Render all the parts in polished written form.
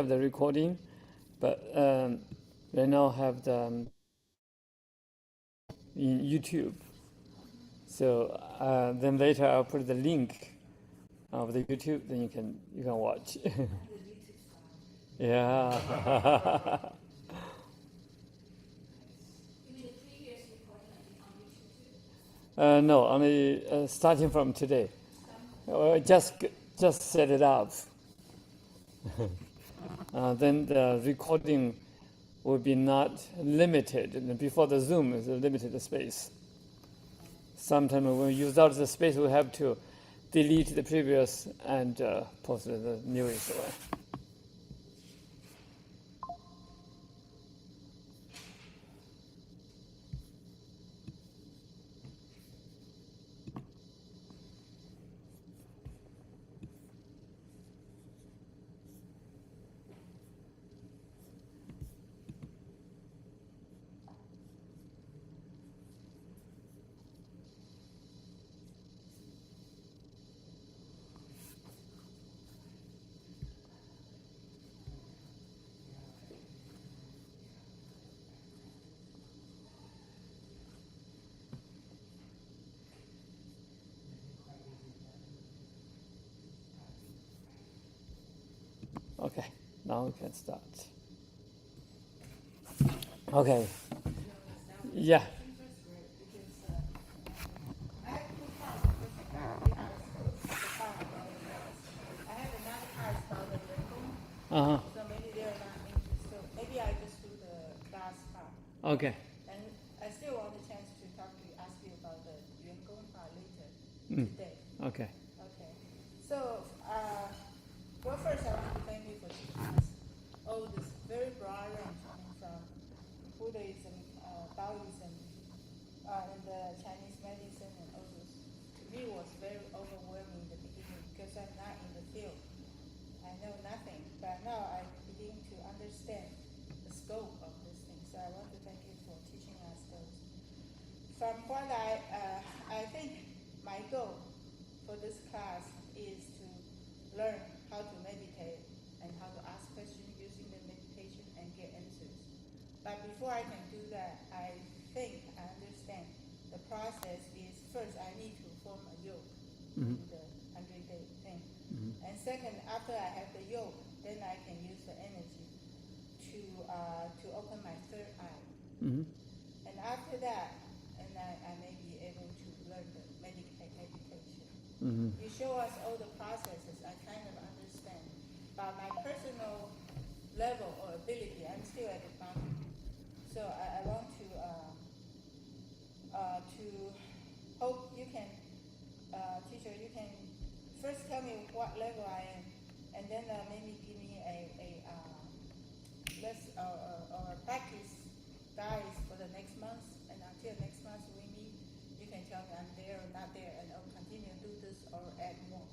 the recording, but they now have the in YouTube. So then later I'll put the link of the YouTube. Then you can watch. Yeah. No, only starting from today. Just set it up. Then the recording will be not limited. Before the Zoom is a limited space. Sometimes when we use out the space, we have to delete the previous and post the newest one. Okay, now we can start. Okay. Yeah. Uh-huh. So maybe they're not interested. So maybe I just do the last part. Okay. And I still want a chance to talk to you, ask you about the Yuan Gong part later today. Okay. Okay. So, well, first I want to thank you for teaching us all this very broad range, from Buddhism, Taoism, and the Chinese medicine, and all this. To me, was very overwhelming in the beginning because I'm not in the field. I know nothing, but now I begin to understand the scope of this thing. So I want to thank you for teaching us those. From what I think my goal for this class is to learn how to meditate and how to ask questions using the meditation and get answers. But before I can do that, I think I understand the process is first I need to form a yoke in the 100-day thing. And second, after I have the yoke, then I can use the energy to open my third eye. And after that, and I may be able to learn the meditation. You show us all the processes, I kind of understand. But my personal level or ability, I'm still at the bottom. So I want to hope you can, teacher, you can first tell me what level I am, and then maybe give me a practice guides for the next month, and until next month we meet, you can tell me I'm there or not there, and I'll continue to do this or add more.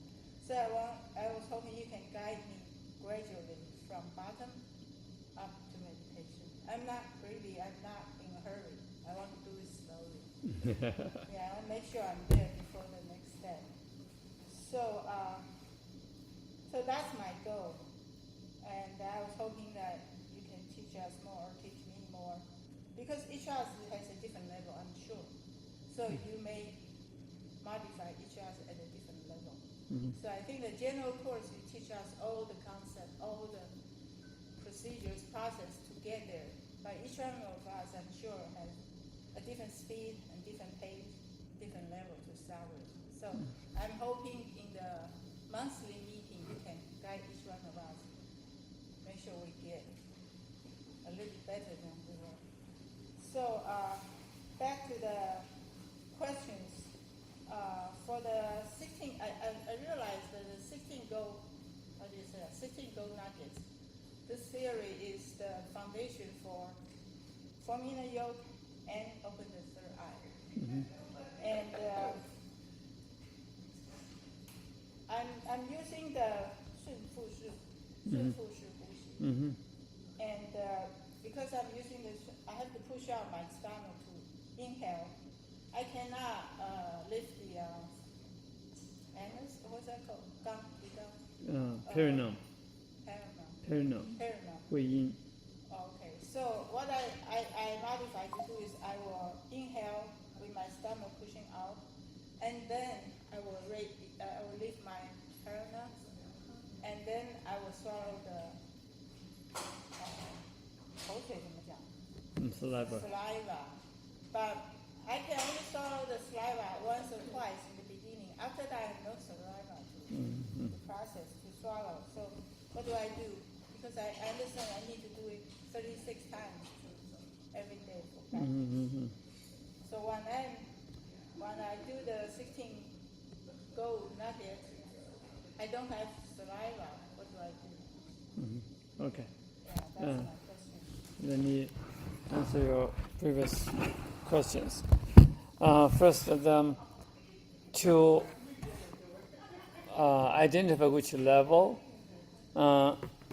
So I was hoping you can guide me gradually from bottom up to meditation. I'm not greedy, I'm not in a hurry. I want to do it slowly. Yeah, I want to make sure I'm there before the next step. So, so that's my goal. And I was hoping that you can teach us more or teach me more. Because each of us has a different level, I'm sure. So you may modify each of us at a different level. So I think the general course, you teach us all the concepts, all the procedures, process to get there. But each one of us, I'm sure, has a different speed and different pace, different level to start with. So I'm hoping in the monthly meeting, you can guide each one of us. Make sure we get a little better than we were. So back to the questions. For the 16, I realized that the 16 gold, how do you say that? 16 gold nuggets. This theory is the foundation for forming a yoke and open the third eye. And I'm using the 顺腹式呼吸. And because I'm using this, I have to push out my stomach to inhale. I cannot lift the anus, what's that called? Perineum. Herno, Herno. 会阴。 Okay, so what I modify to do is I will inhale with my stomach pushing out, and then I will lift my sternum, and then I will swallow the 口水怎么讲 Saliva. saliva, but I can only swallow the saliva once or twice in the beginning. After that, I have no saliva to process to swallow. So what do I do? Because I understand I need to do it 36 times every day for practice. So when I do the 16 gold nuggets, I don't have saliva. What do I do? Okay. Yeah, that's my question. Let me answer your previous questions. First, to identify which level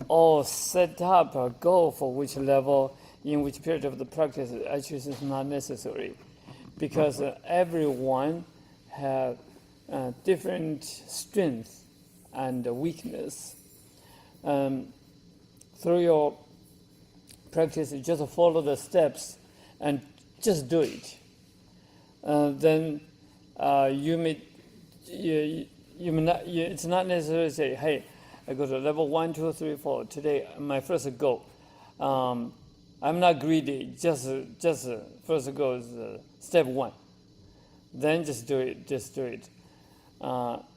or set up a goal for which level in which period of the practice actually is not necessary, because everyone have different strengths and weakness. Through your practice, you just follow the steps and just do it. Then you may not. It's not necessary to say, "Hey, I go to level 1, 2, 3, 4 today. My first goal. I'm not greedy. Just first goal is step 1. Then just do it. Just do it.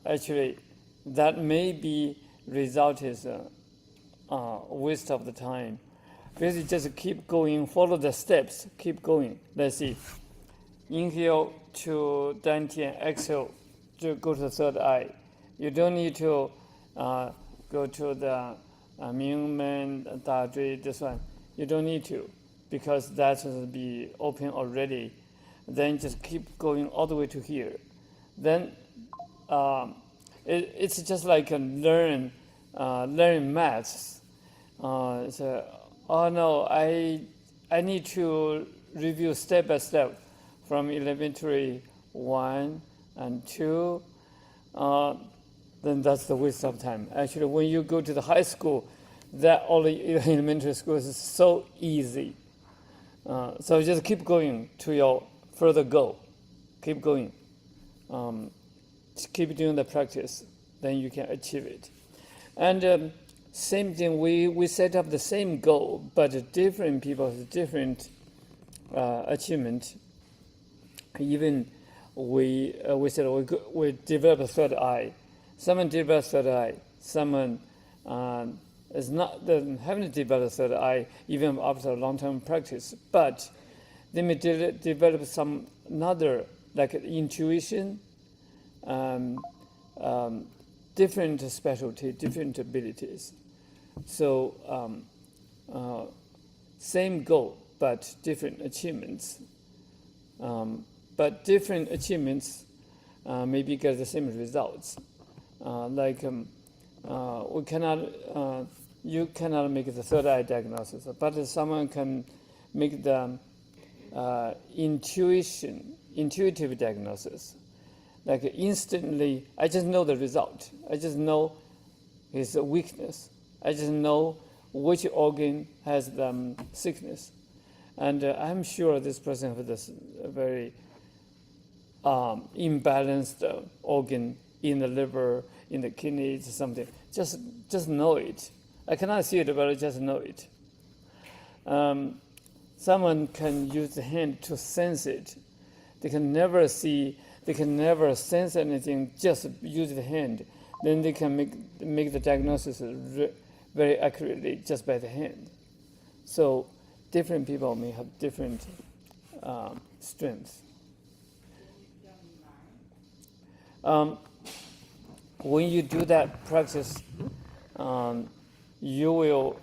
Actually, that may be result is a waste of the time. Basically, just keep going, follow the steps, keep going. Let's see. Inhale to dantian, exhale to go to the third eye. You don't need to go to the Mingmen, Da Zhui, this one. You don't need to, because that will be open already. Then just keep going all the way to here. Then it's just like learning maths. Oh no, I need to review step by step from elementary 1 and 2. Then that's the waste of time. Actually, when you go to the high school, that all the elementary school is so easy. So just keep going to your further goal. Keep going. Keep doing the practice, then you can achieve it. And same thing, we set up the same goal, but different people have different achievement. Even we said we develop a third eye. Someone develops third eye. Someone haven't developed third eye even after a long-term practice, but they may develop some another, like intuition, different specialty, different abilities. So same goal, but different achievements. But different achievements maybe get the same results. You cannot make the third eye diagnosis, but someone can make the intuitive diagnosis. Like instantly, I just know the result. I just know his weakness. I just know which organ has the sickness. And I'm sure this person has this very imbalanced organ in the liver, in the kidneys, something. Just know it. I cannot see it, but I just know it. Someone can use the hand to sense it. They can never see, they can never sense anything, just use the hand. Then they can make the diagnosis very accurately just by the hand. So different people may have different strengths. When you do that practice, you will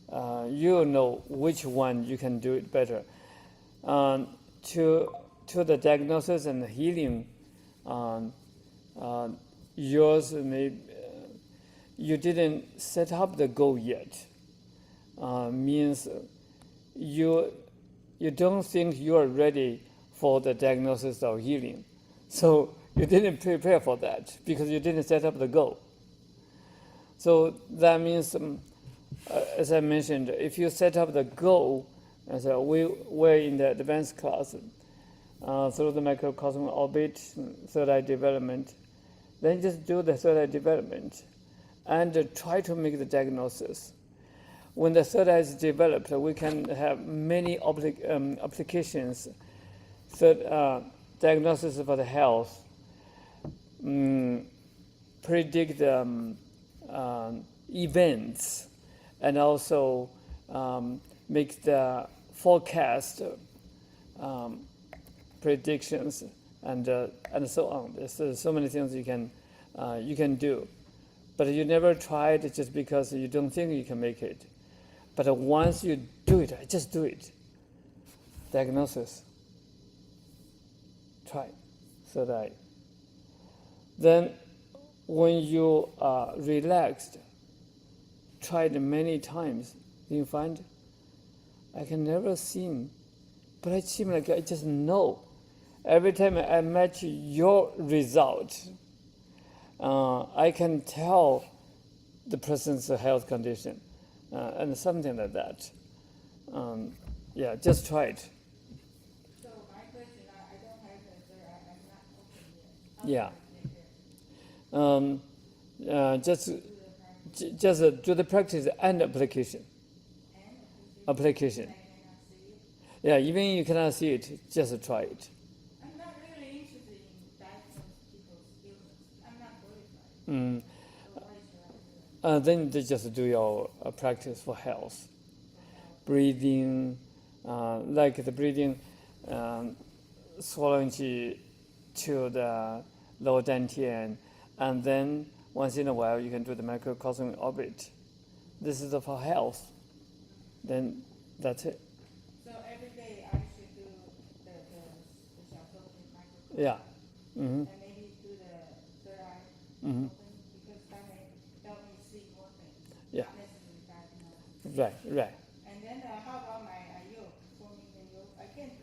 know which one you can do it better. To the diagnosis and the healing, yours may you didn't set up the goal yet. Means you don't think you are ready for the diagnosis or healing. So you didn't prepare for that because you didn't set up the goal. So that means, as I mentioned, if you set up the goal, as we're in the advanced class, through the microcosm orbit, third eye development, then just do the third eye development and try to make the diagnosis. When the third eye is developed, we can have many applications, diagnosis for the health, predict events, and also make the forecast predictions and so on. There's so many things you can do, but you never try it just because you don't think you can make it. But once you do it, just do it. Diagnosis. Try. Third eye. Then, when you are relaxed, try it many times, you find I can never seem, but it seems like I just know. Every time I match your result, I can tell the person's health condition, and something like that. Yeah, just try it. So my question, I don't have the third eye, I'm not open yet. Just do the practice and application. Application. I cannot see it. Yeah, even you cannot see it, just try it. I'm not really interested in diagnosing people's illness. I'm not qualified. So why should I do that? Then they just do your practice for health. Breathing, like the breathing, swallowing qi to the lower dantian, and then once in a while you can do the microcosm orbit. This is for health. Then that's it. So every day I should do the Xiaotou microcosm. Yeah. Mm-hmm. And maybe do the third eye Mm-hmm. open, because that may help me see more things. Yeah. Not necessarily diagnose. Right. And then how about my yoke, forming the yoke? I think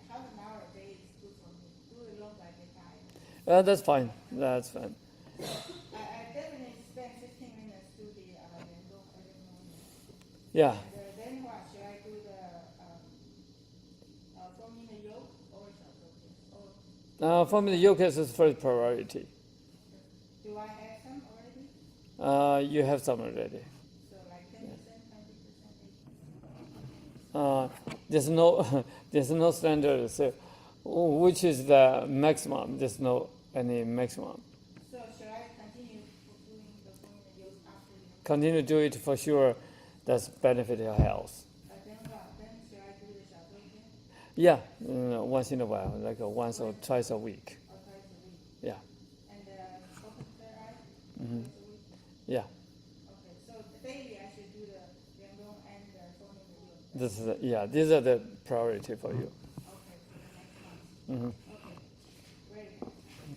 half an hour a day is good for me. Do it long, I get tired. That's fine. That's fine. I definitely spend 15 minutes to the yoke every morning. Yeah. And then what? Should I do the forming the yoke or Xiaotou? Or For me, the yoga is first priority. do I have some already? You have some already. So like 10%, 20%? There's no standard. So, which is the maximum? There's no any maximum. So should I continue doing the forming the yoke after yoga? Continue to do it for sure. That's benefit your health. Then what? Then should I do the Xiaotou again? Yeah, once in a while, like once or twice a week. Or twice a week? Yeah. And open third eye? Mhm. Twice a week? Yeah. Okay, so daily I should do the Liangdong and the forming the yoke. These are the priority for you. Okay, for the next month. Hmm. Okay, great.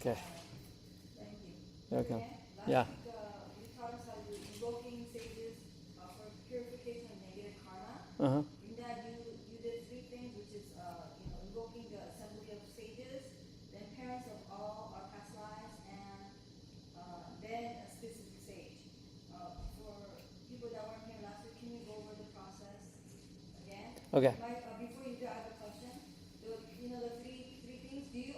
Okay. Thank you. Welcome. Last Yeah. week, you taught us how you're invoking sages for purification of negative karma. Uh-huh. In that, you did three things, which is invoking the assembly of sages, then parents of all our past lives, and then a specific sage. For people that weren't here last week, can you go over the process again? Okay. Before you do, I have a question. The three things. Do you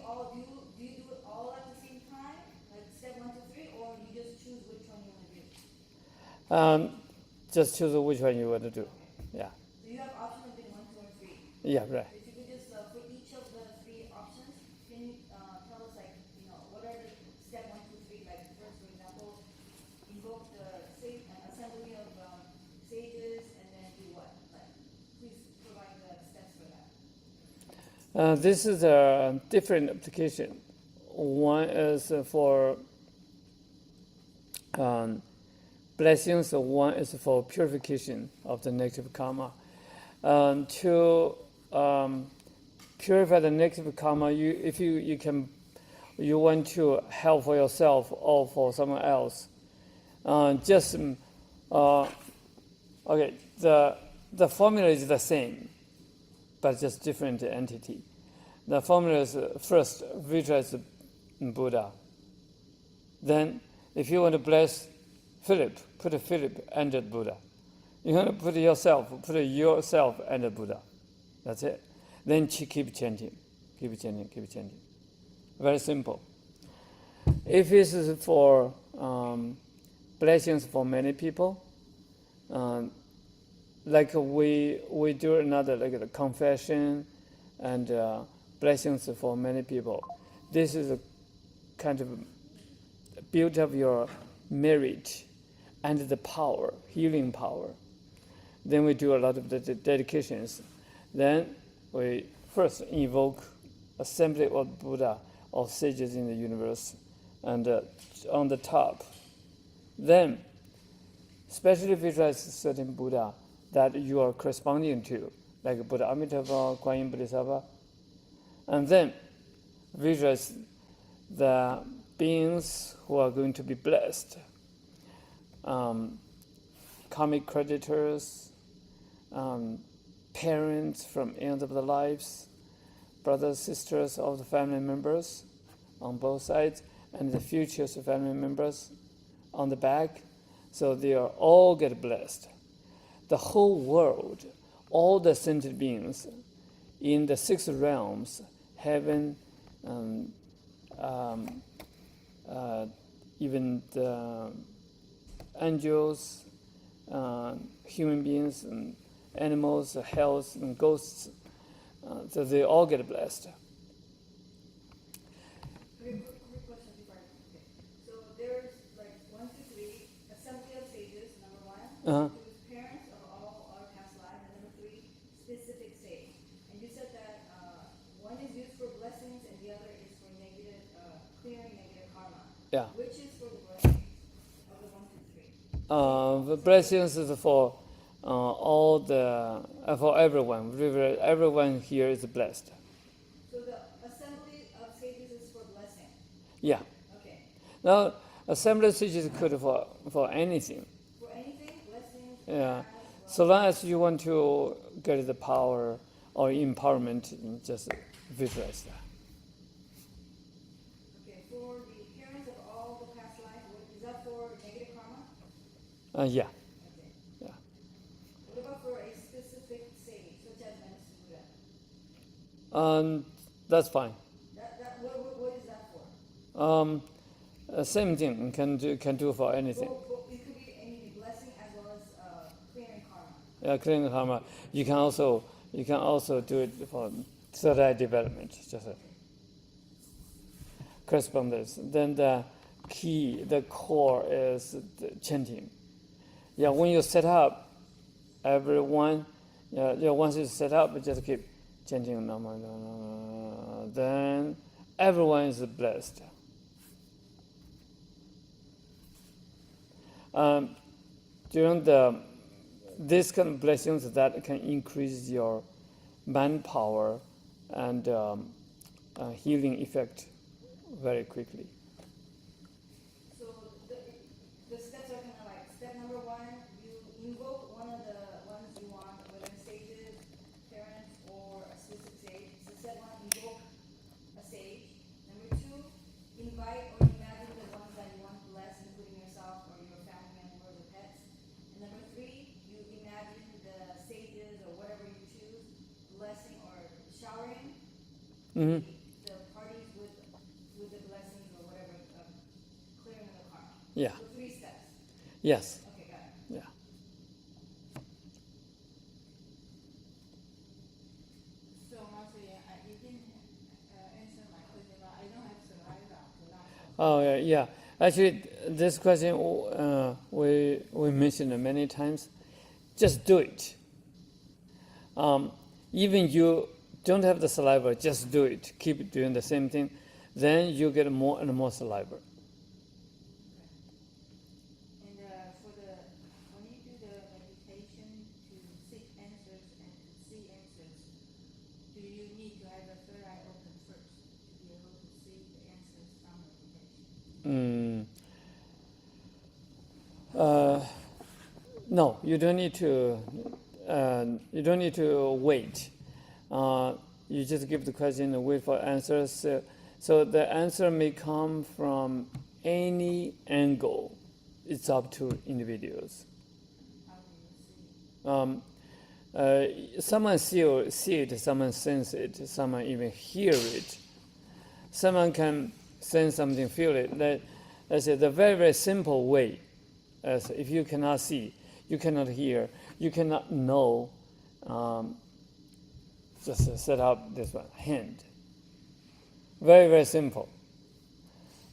do it all at the same time, like step 1 to 3, or you just choose which one you want to do? Just choose which one you want to do. Yeah. So you have options of doing 1, 2, or 3. Yeah. Right. If you could just for each of the 3 options, can you tell us what are the step 1, 2, 3? Like first, for example, invoke the assembly of sages, and then do what? Please provide the steps for that. This is a different application. One is for blessings, one is for purification of the negative karma. To purify the negative karma, you want to help for yourself or for someone else. Okay, the formula is the same, but just different entity. The formula is first visualize Buddha. Then If you want to bless Philip, put a Philip under Buddha. You want to put yourself under Buddha. That's it. Then keep chanting. Keep chanting, keep chanting. Very simple. If this is for blessings for many people, like we do another like the confession and blessings for many people. This is a kind of build up your merit and the power, healing power. Then we do a lot of the dedications. Then we first invoke assembly of Buddha or sages in the universe, and on the top. Then specially visualize certain Buddha that you are corresponding to, like Buddha Amitabha, Kuan Yin Bodhisattva. And then visualize the beings who are going to be blessed. Karmic creditors, parents from end of their lives, brothers, sisters of the family members on both sides, and the future family members on the back. So they are all get blessed. The whole world, all the sentient beings in the 6 realms, heaven, even the angels, human beings, and animals, hells, and ghosts, so they all get blessed. Quick question before okay. So there's like 1, 2, 3, assembly of sages, number 1. Uh-huh. Parents of all our past lives, and number 3, specific sage. And you said that one is used for blessings and the other is for negative, clearing negative karma. Yeah. Which is for the blessings of the 1, 2, 3? The blessings is for all the for everyone. Everyone here is blessed. So the assembly of sages is for blessing. Yeah. Okay. Now, assembly sages could for anything. For anything, blessings. Yeah. So long as you want to get the power or empowerment, just visualize that. Okay. For the parents of all the past lives, is that for negative karma? Yeah. Okay. Yeah. What about for a specific sage, such as Manasuda? That's fine. What is that for? Same thing can do for anything. Well, it could be any blessing as well as clearing karma. Yeah, clearing karma. You can also do it for third eye development. Just correspondence. Then the key, the core is the chanting. Yeah, when you set up, everyone, once you set up, just keep chanting Nama, then everyone is blessed. During this kind of blessings that can increase your manpower and healing effect very quickly. So the steps are kind of like step number 1, you invoke one of the ones you want, whether sages, parents, or a specific sage. So step 1, invoke a sage. Number 2, invite or imagine the ones that you want to bless, including yourself or your family members or pets. And number 3, you imagine the sages or whatever you choose blessing or showering the parties with the blessings or whatever, clearing the karma. Yeah. So 3 steps. Yes. Okay, got it. Yeah. So, Master, you didn't answer my question, but I don't have saliva to last. Oh yeah. Actually, this question we mentioned many times. Just do it. Even you don't have the saliva, just do it. Keep doing the same thing. Then you get more and more saliva. And when you do the meditation to seek answers and to see answers, do you need to have the third eye open first to be able to see the answers from meditation? No, you don't need to. You don't need to wait. You just give the question and wait for answers. So the answer may come from any angle. It's up to individuals. How do you see? Someone see it, someone sense it, someone even hear it. Someone can sense something, feel it. Let's say the very, very simple way, as if you cannot see, you cannot hear, you cannot know, just set up this one, hand. Very, very simple.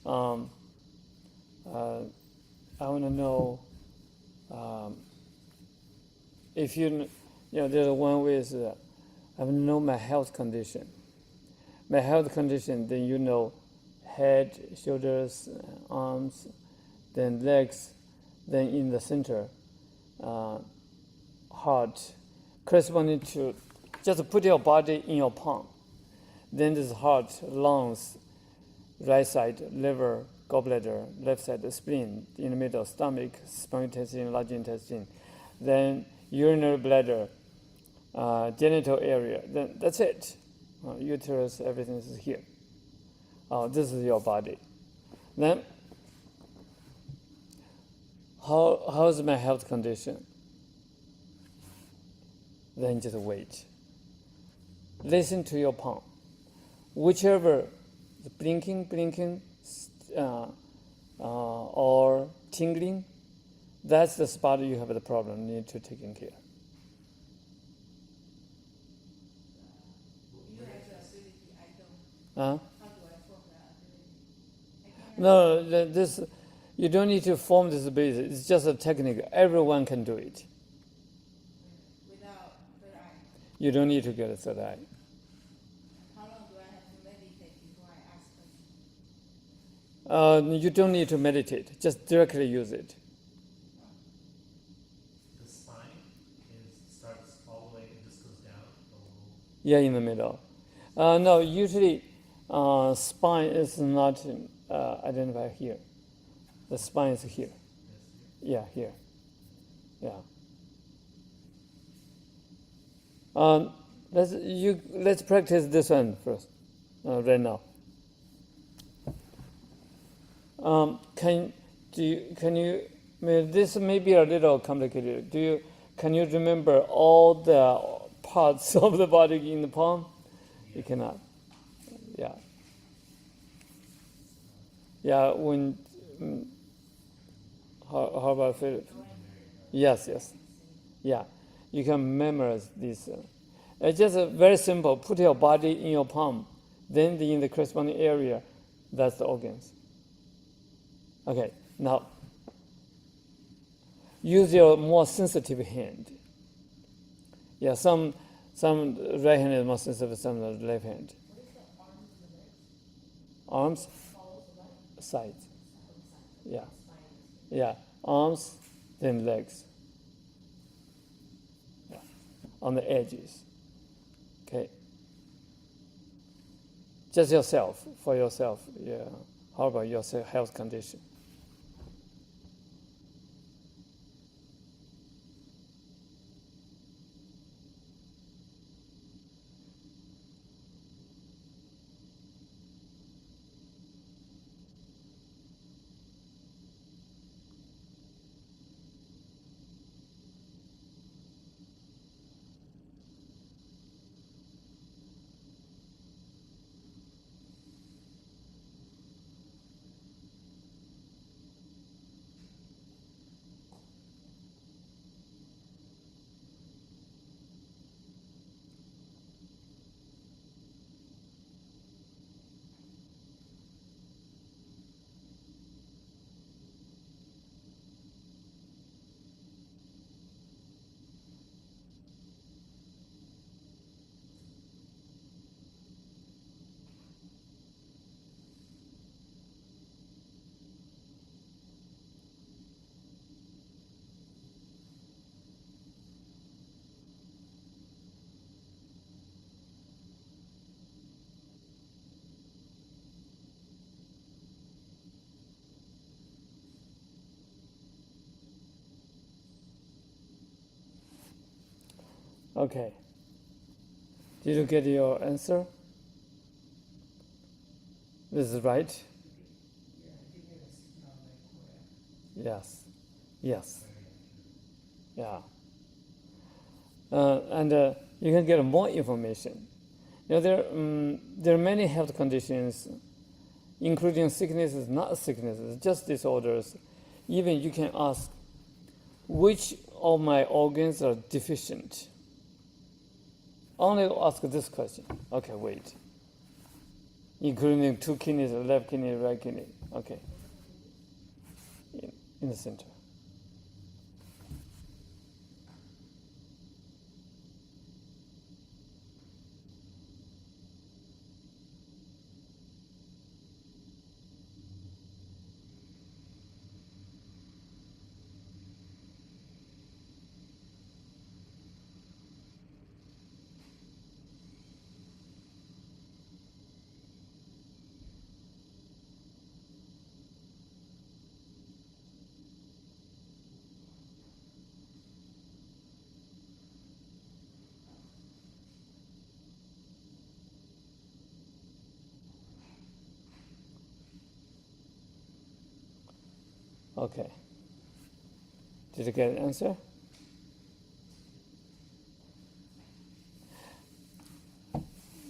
I want to know if there's one way is I want to know my health condition. My health condition, then you know head, shoulders, arms, then legs, then in the center, heart, corresponding to, just put your body in your palm. Then this heart, lungs, right side, liver, gallbladder, left side, the spleen, in the middle, stomach, small intestine, large intestine, then urinary bladder, genital area, then that's it. Uterus, everything is here. This is your body. Then, how is my health condition? Then just wait. Listen to your palm. Whichever, blinking, or tingling, that's the spot you have the problem, need to take care. You have the ability, I don't. Huh? How do I form that ability? No, this you don't need to form this ability. It's just a technique. Everyone can do it. Without third eye. You don't need to get a third eye. How long do I have to meditate before I ask questions? You don't need to meditate. Just directly use it. The spine starts all the way and just goes down a little. Yeah, in the middle. No, usually spine is not identified here. The spine is here. Yes. Yeah, here. Yeah. Let's practice this one first, right now. Can you? This may be a little complicated. Can you remember all the parts of the body in the palm? You cannot. Yeah. Yeah. When. How about Philip? Yes. Yeah. You can memorize this. It's just very simple. Put your body in your palm, then in the corresponding area, that's the organs. Okay, now use your more sensitive hand. Yeah, some right hand is more sensitive, some left hand. What is the arms and the legs? Arms, Follows the leg? sides. Yeah, Spine. yeah. Arms, then legs. Yeah, on the edges. Okay. Just yourself, for yourself. Yeah. How about your health condition? Okay. Did you get your answer? This is right? Yeah, I think Yes. Yes. Very Yeah. And you can get more information. There are many health conditions, including sicknesses, not sicknesses, just disorders. Even you can ask, which of my organs are deficient? Only ask this question. Okay, wait. Including 2 kidneys, left kidney, right kidney. Okay. In the center. Okay. Did you get an answer?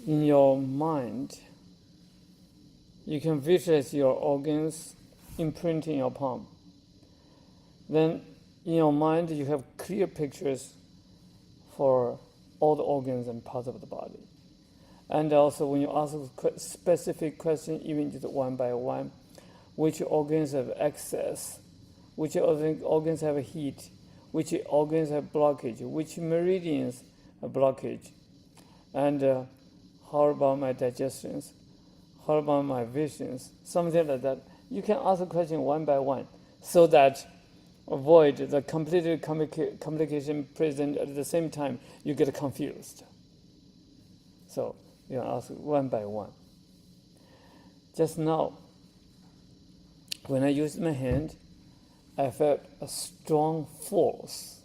In your mind, you can visualize your organs imprinting your palm. Then, in your mind, you have clear pictures for all the organs and parts of the body. And also, when you ask a specific question, even just one by one, which organs have excess, which organs have heat, which organs have blockage, which meridians have blockage, and how about my digestions, how about my visions, something like that. You can ask a question one by one so that avoid the complete complication present at the same time you get confused. So you ask one by one. Just now, when I used my hand, I felt a strong force,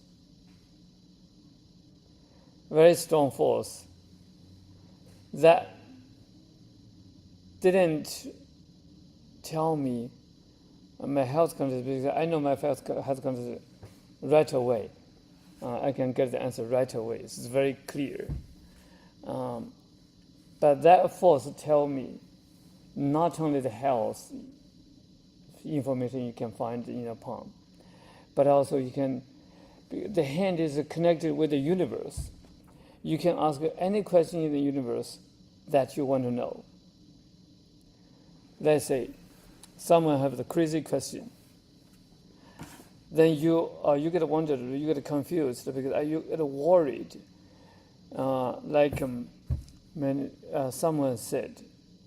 very strong force that didn't tell me my health condition, because I know my health condition right away. I can get the answer right away. It's very clear. But that force tell me not only the health information you can find in your palm, but also the hand is connected with the universe. You can ask any question in the universe that you want to know. Let's say someone has a crazy question. Then you get wondered, you get confused because you get worried. Someone said,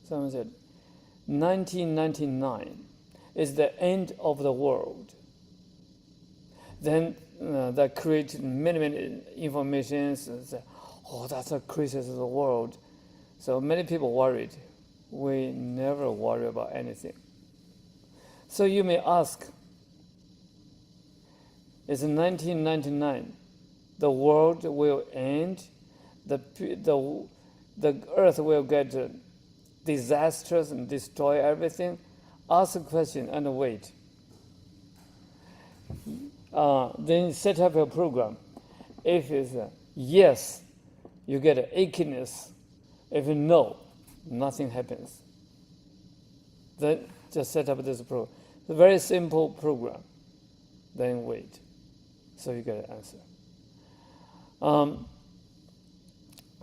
1999 is the end of the world. Then that created many information. Say, oh, that's the crisis of the world. So many people worried. We never worry about anything. So you may ask, is 1999 the world will end? The earth will get disastrous and destroy everything? Ask a question and wait. Then set up a program. If it's yes, you get achiness. If no, nothing happens. Then just set up this program. It's a very simple program. Then wait. So you get an answer.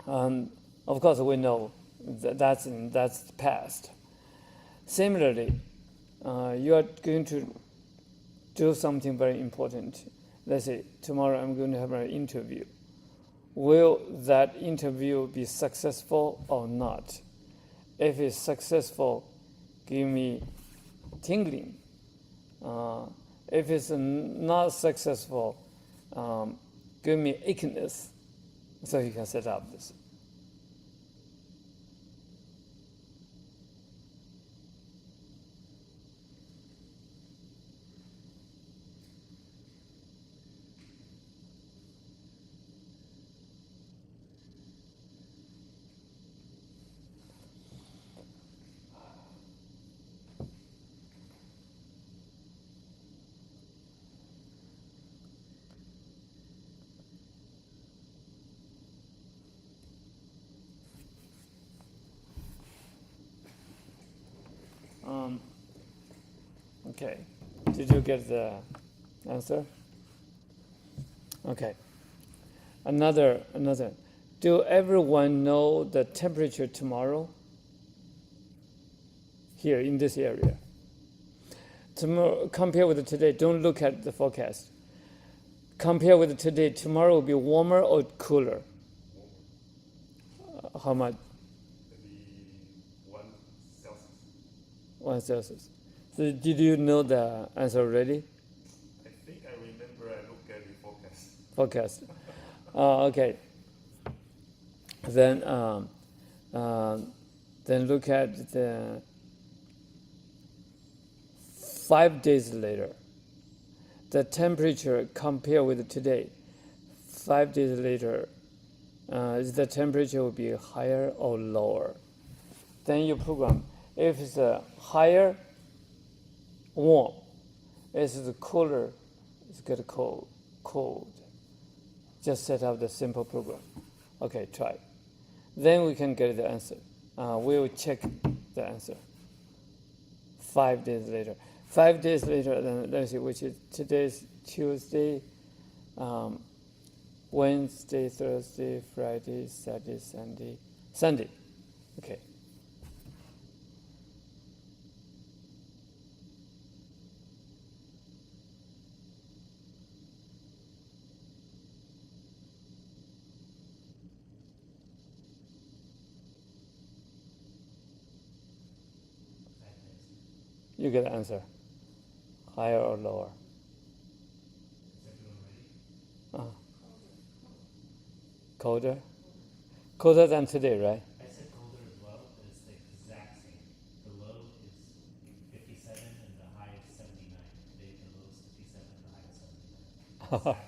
And of course, we know that's the past. Similarly, you are going to do something very important. Let's say tomorrow I'm going to have an interview. Will that interview be successful or not? If it's successful, give me tingling. If it's not successful, give me achiness. So you can set up this. Okay. Did you get the answer? Okay. Another. Do everyone know the temperature tomorrow? Here in this area. Tomorrow, compare with today. Don't look at the forecast. Compare with today. Tomorrow will be warmer or cooler? How much? Maybe 1 Celsius. 1 Celsius. So did you know the answer already? I think I remember I looked at the forecast. Forecast. Okay. Then look at the 5 days later. The temperature compare with today. 5 days later, the temperature will be higher or lower. Then you program. If it's higher, warm. If it's cooler, it's get cold. Just set up the simple program. Okay, try. Then we can get the answer. We will check the answer. 5 days later. 5 days later, then let's see, which is today's Tuesday, Wednesday, Thursday, Friday, Saturday, Sunday. Okay. You get the answer. Higher or lower? Is everyone ready? Colder? Colder than today, right? I said colder as well, but it's the exact same. The low is 57 and the high is 79. Today the low is 57 and the high is 79.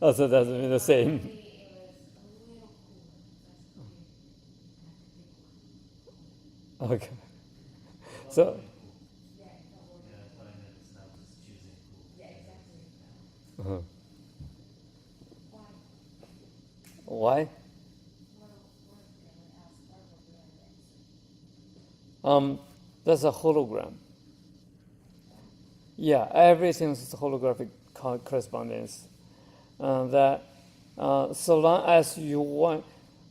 Oh, so that's the same. Okay. So, Yeah, that's what I meant. It's not just choosing cool. why? That's a hologram. Yeah, everything is holographic correspondence. So long as you want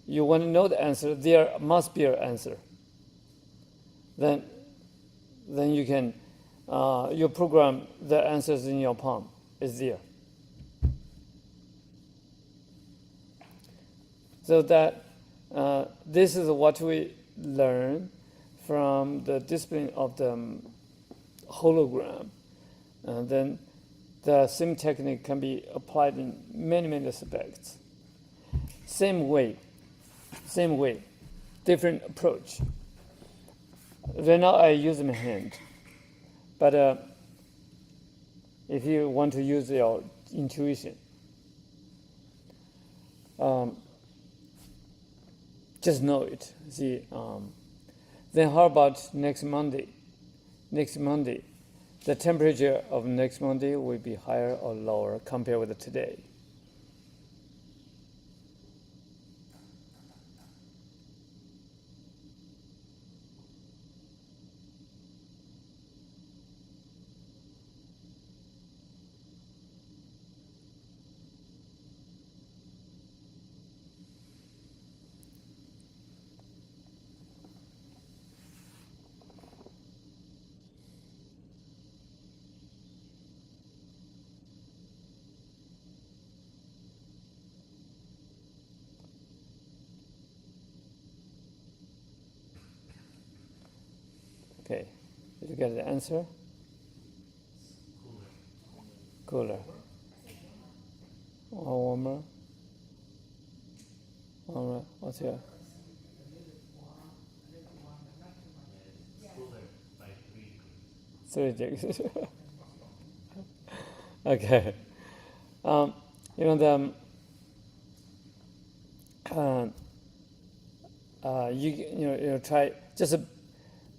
to know the answer, there must be an answer. Then you can you program the answers in your palm. It's there. So that this is what we learn from the discipline of the hologram, and then the same technique can be applied in many aspects. Same way, different approach. Right now I use my hand, but if you want to use your intuition, just know it. See, then how about next Monday? Next Monday, the temperature of next Monday will be higher or lower compared with today. Okay, did you get the answer? Cooler. Or warmer? All right, what's your? It's cooler by 3 degrees. 3 degrees. Okay. You try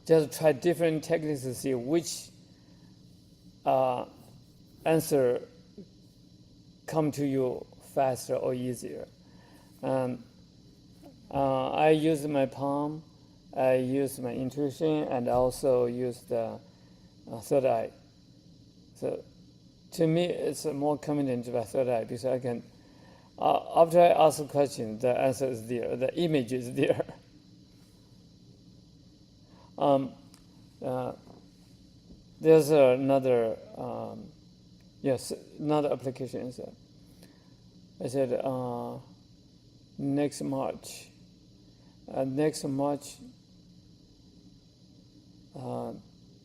just try different techniques to see which answer come to you faster or easier. I use my palm, I use my intuition, and also use the third eye. So to me, it's more convenient by third eye because I can, after I ask a question, the answer is there, the image is there. There's another, another application. So I said next March,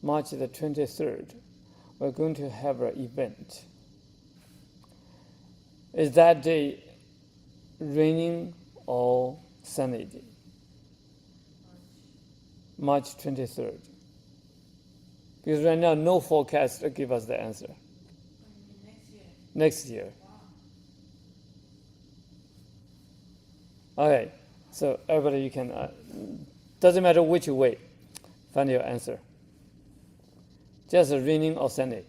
March the 23rd, we're going to have an event. Is that day raining or sunny day? March 23rd. Because right now, no forecast to give us the answer. Next year. Next year. Wow. Okay, so everybody, you can, doesn't matter which way, find your answer. Just raining or sunny.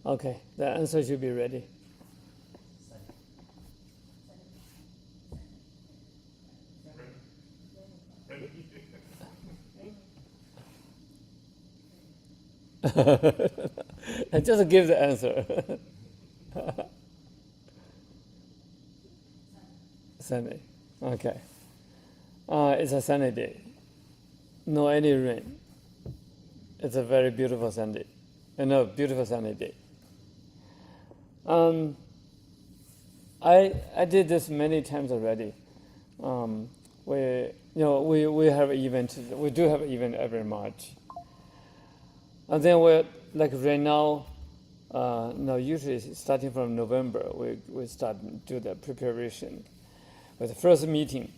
Okay, the answer should be ready. And just give the answer. Sunday. Okay. It's a sunny day. No any rain. It's a very beautiful Sunday. Beautiful sunny day. I did this many times already. We have an event. We do have an event every March. And then we're like right now. Usually starting from November, we start do the preparation with the first meeting.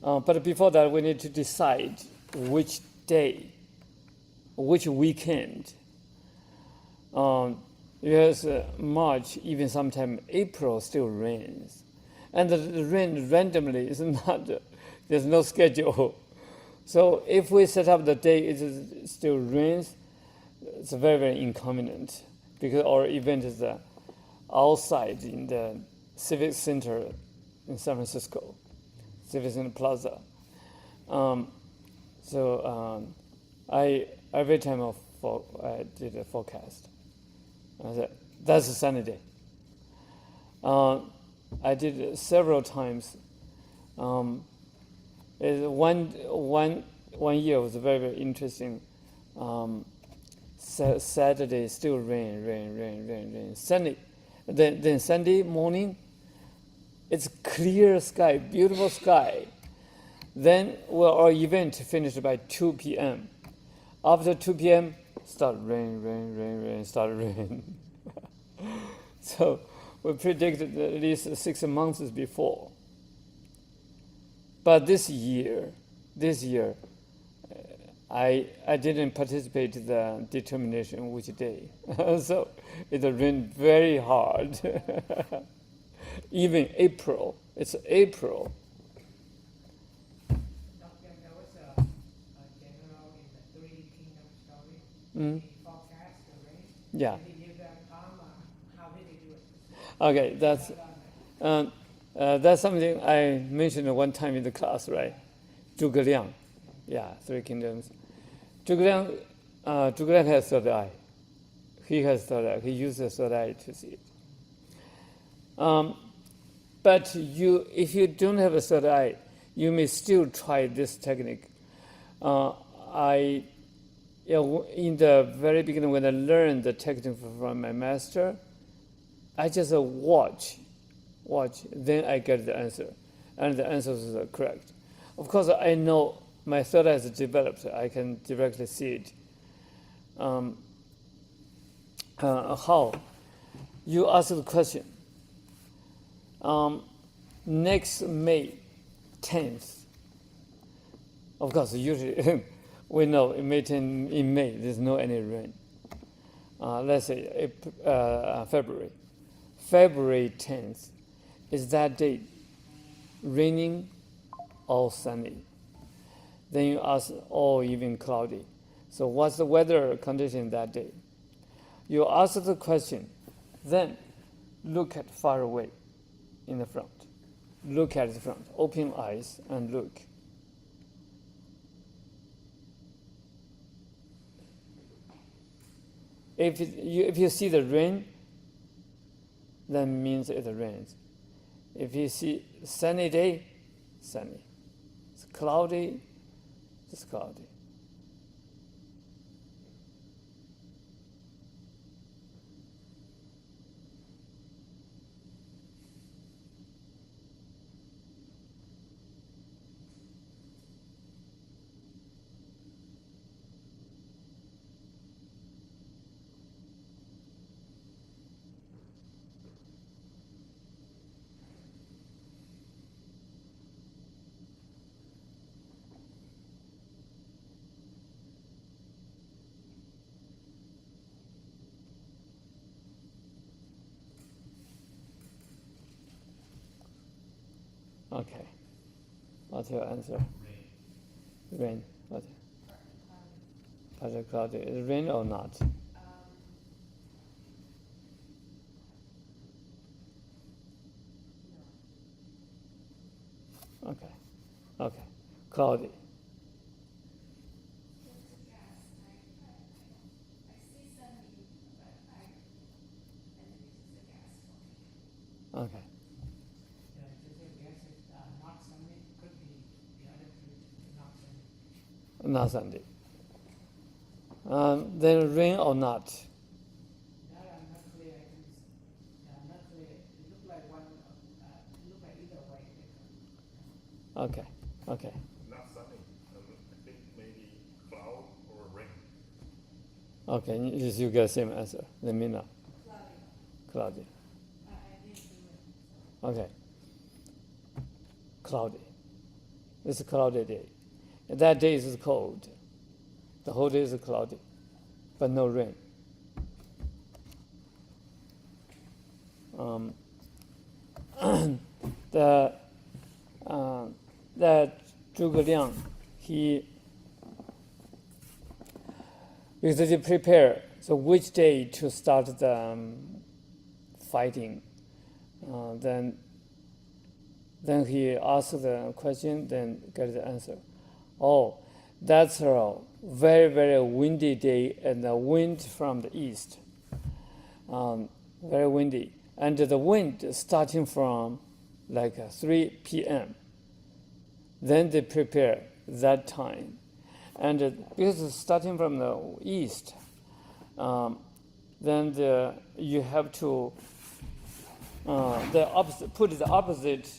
But before that, we need to decide which day, which weekend. Because March, even sometime April, still rains, and the rain randomly is not. There's no schedule. So if we set up the day, it still rains. It's very, very inconvenient because our event is outside in the Civic Center in San Francisco, Civic Center Plaza. I every time I did a forecast, I said that's a sunny day. I did it several times. One year was very, very interesting. Saturday still rain. Sunday, then Sunday morning, it's clear sky, beautiful sky. Then our event finished by 2 p.m. After 2 p.m., start rain, start rain. So we predicted at least 6 months before. But this year, I didn't participate in the determination which day. So it rained very hard. Even April. It's April. Doctor, there was a general in the Three Kingdoms story. He forecast the rain. Yeah. Did he give them karma? How did he do it? Okay, that's something I mentioned one time in the class, right? Zhuge Liang. Yeah, Three Kingdoms. Zhuge Liang has third eye. He has third eye. He uses third eye to see it. But if you don't have a third eye, you may still try this technique. I, in the very beginning when I learned the technique from my master, I just watch, then I get the answer, and the answer is correct. Of course, I know my third eye has developed. I can directly see it. How? You ask the question. Next May 10th, of course, usually we know in May there's no any rain. Let's say February. February 10th, is that day raining or sunny? Then you ask, or even cloudy. So what's the weather condition that day? You ask the question, then look at far away in the front. Look at the front, open eyes and look. If you see the rain, that means it rains. If you see sunny day, sunny. It's cloudy, it's cloudy. Okay. What's your answer? Rain. What? Partly cloudy. Is it rain or not? Okay. Okay. Cloudy. Okay. Yeah, just a guess if not sunny, could be the other two not sunny. Not Sunday. Then rain or not? That I'm not clear. I'm not clear. It looked like one. It looked like either way. Okay. Okay. Not sunny. I think maybe cloud or rain. Okay. You get the same answer. Let me know. Cloudy. Okay. Cloudy. It's a cloudy day. That day is cold. The whole day is cloudy, but no rain. The Zhuge Liang, because they prepare. So which day to start the fighting? Then he asks the question, then get the answer. Oh, that's a very, very windy day, and the wind from the east. Very windy. And the wind starting from like 3 p.m. Then they prepare that time. And because it's starting from the east, then you have to put the opposite,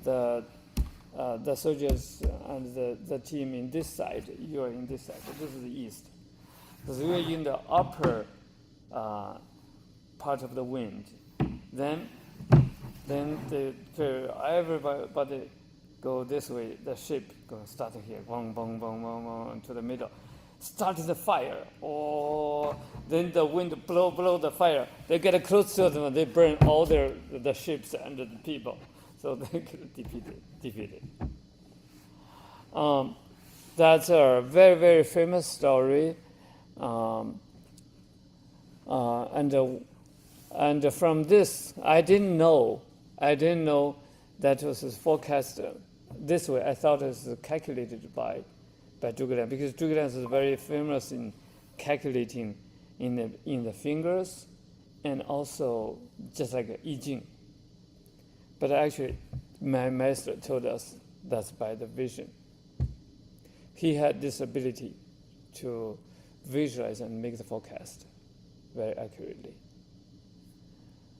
the soldiers and the team in this side, you are in this side. This is the east. Because we are in the upper part of the wind. Then everybody go this way. The ship goes starting here, bong bong bong bong bong to the middle. Start the fire, or then the wind blow the fire. They get close to them, they burn all the ships and the people, so they get defeated. That's a very, very famous story, and from this, I didn't know that was forecast this way. I thought it was calculated by Zhuge Liang, because Zhuge Liang is very famous in calculating in the fingers, and also just like I Ching. But actually, my master told us that's by the vision. he had this ability to visualize and make the forecast very accurately.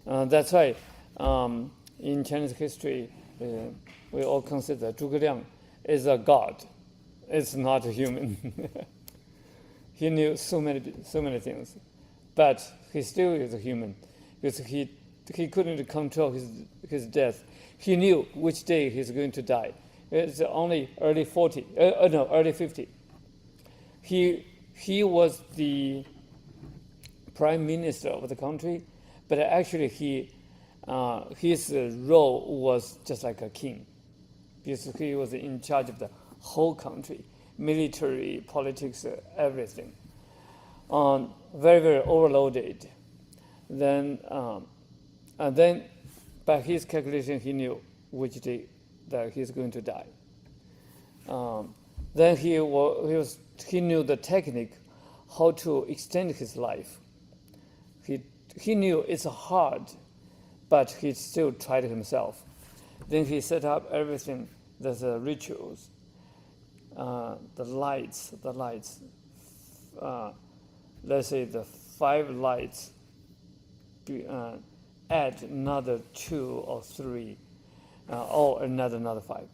That's why in Chinese history, we all consider Zhuge Liang is a god. It's not a human. He knew so many things, but he still is a human because he couldn't control his death. He knew which day he's going to die. It's only early 50. He was the prime minister of the country, but actually his role was just like a king, because he was in charge of the whole country, military, politics, everything. Very, very overloaded. Then by his calculation, he knew which day that he's going to die. Then he knew the technique how to extend his life. He knew it's hard, but he still tried himself. Then he set up everything, the rituals, the lights. Let's say the 5 lights, add another 2 or 3, or another 5.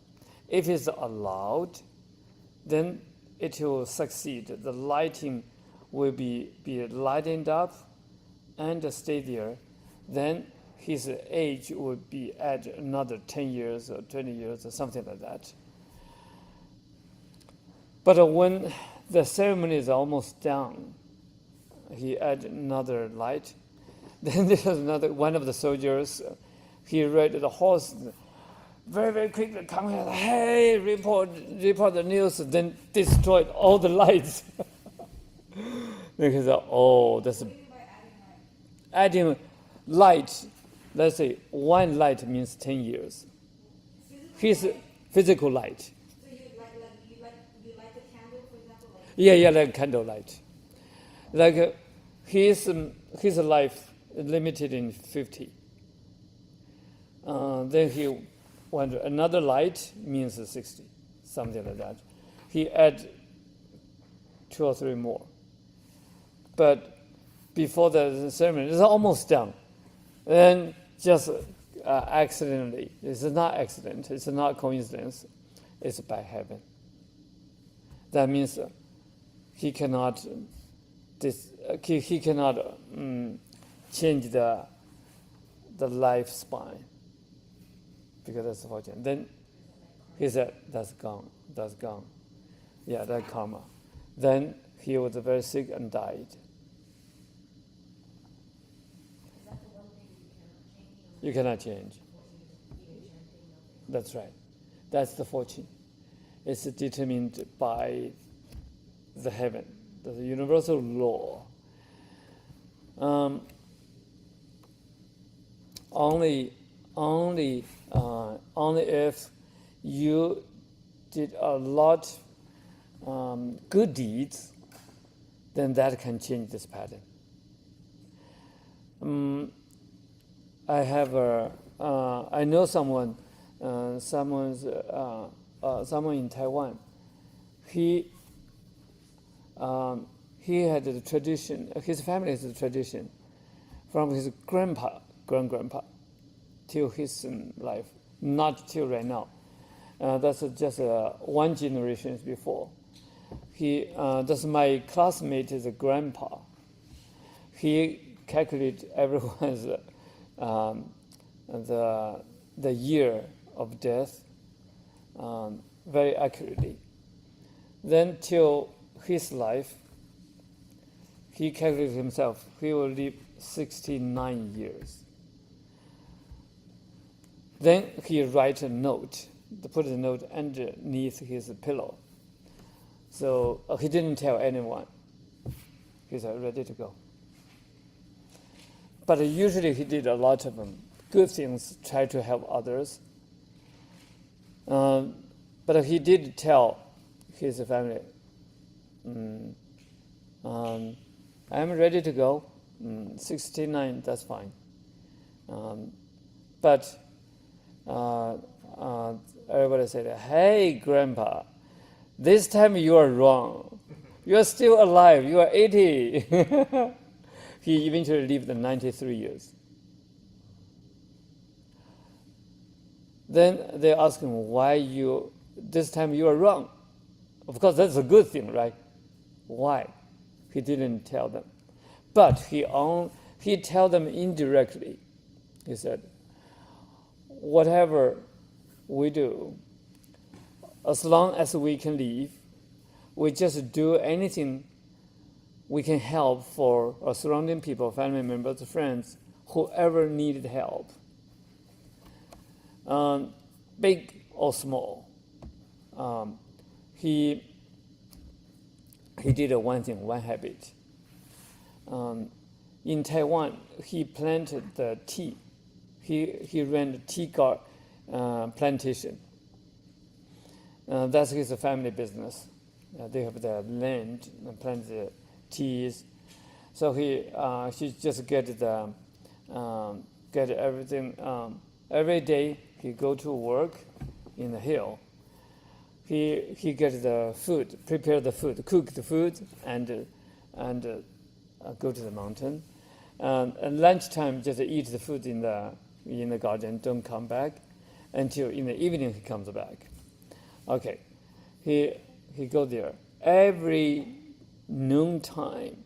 If it's allowed, then it will succeed. The lighting will be lightened up and stay there. Then his age would be add another 10 years or 20 years or something like that. But when the ceremony is almost done, he add another light. Then there's one of the soldiers. He rode the horse very, very quickly. Come here, hey, report the news. Then destroyed all the lights. Then he said, "Oh, that's adding light. Let's say 1 light means 10 years. His physical light. So you light the candle, for example? Yeah, like candlelight. Like his life limited in 50. Then he went another light means 60, something like that. He add 2 or 3 more. But before the ceremony, it's almost done. And just accidentally, it's not accident, it's not coincidence, it's by heaven. That means he cannot change the lifespan, because that's fortune. Then he said, that's gone. Yeah, that karma. Then he was very sick and died. You cannot change. That's right. That's the fortune. It's determined by the heaven, the universal law. Only if you did a lot good deeds, then that can change this pattern. I know someone in Taiwan. He had the tradition. His family has the tradition from his grandgrandpa till his life, not till right now. That's just 1 generation before. That's my classmate's grandpa. He calculated everyone's the year of death very accurately. Then till his life, he calculated himself. He will live 69 years. Then he write a note, put a note underneath his pillow. So he didn't tell anyone. He's ready to go. But usually he did a lot of good things, try to help others. But he did tell his family, I'm ready to go. 69, that's fine. But everybody said, hey, Grandpa, This time you are wrong. You are still alive. You are 80. He eventually lived 93 years. Then they ask him, why this time you are wrong? Of course, that's a good thing, right? Why? He didn't tell them. But he told them indirectly. He said, whatever we do, as long as we can live, we just do anything we can help for our surrounding people, family members, friends, whoever needed help, big or small. He did one thing, one habit. In Taiwan, he planted the tea. He ran the tea plantation. That's his family business. They have the land and plant the teas. So he just get everything. Every day he go to work in the hill. He get the food, prepare the food, cook the food, and go to the mountain. And lunchtime, just eat the food in the garden. Don't come back until in the evening he comes back. Okay, he go there every noontime.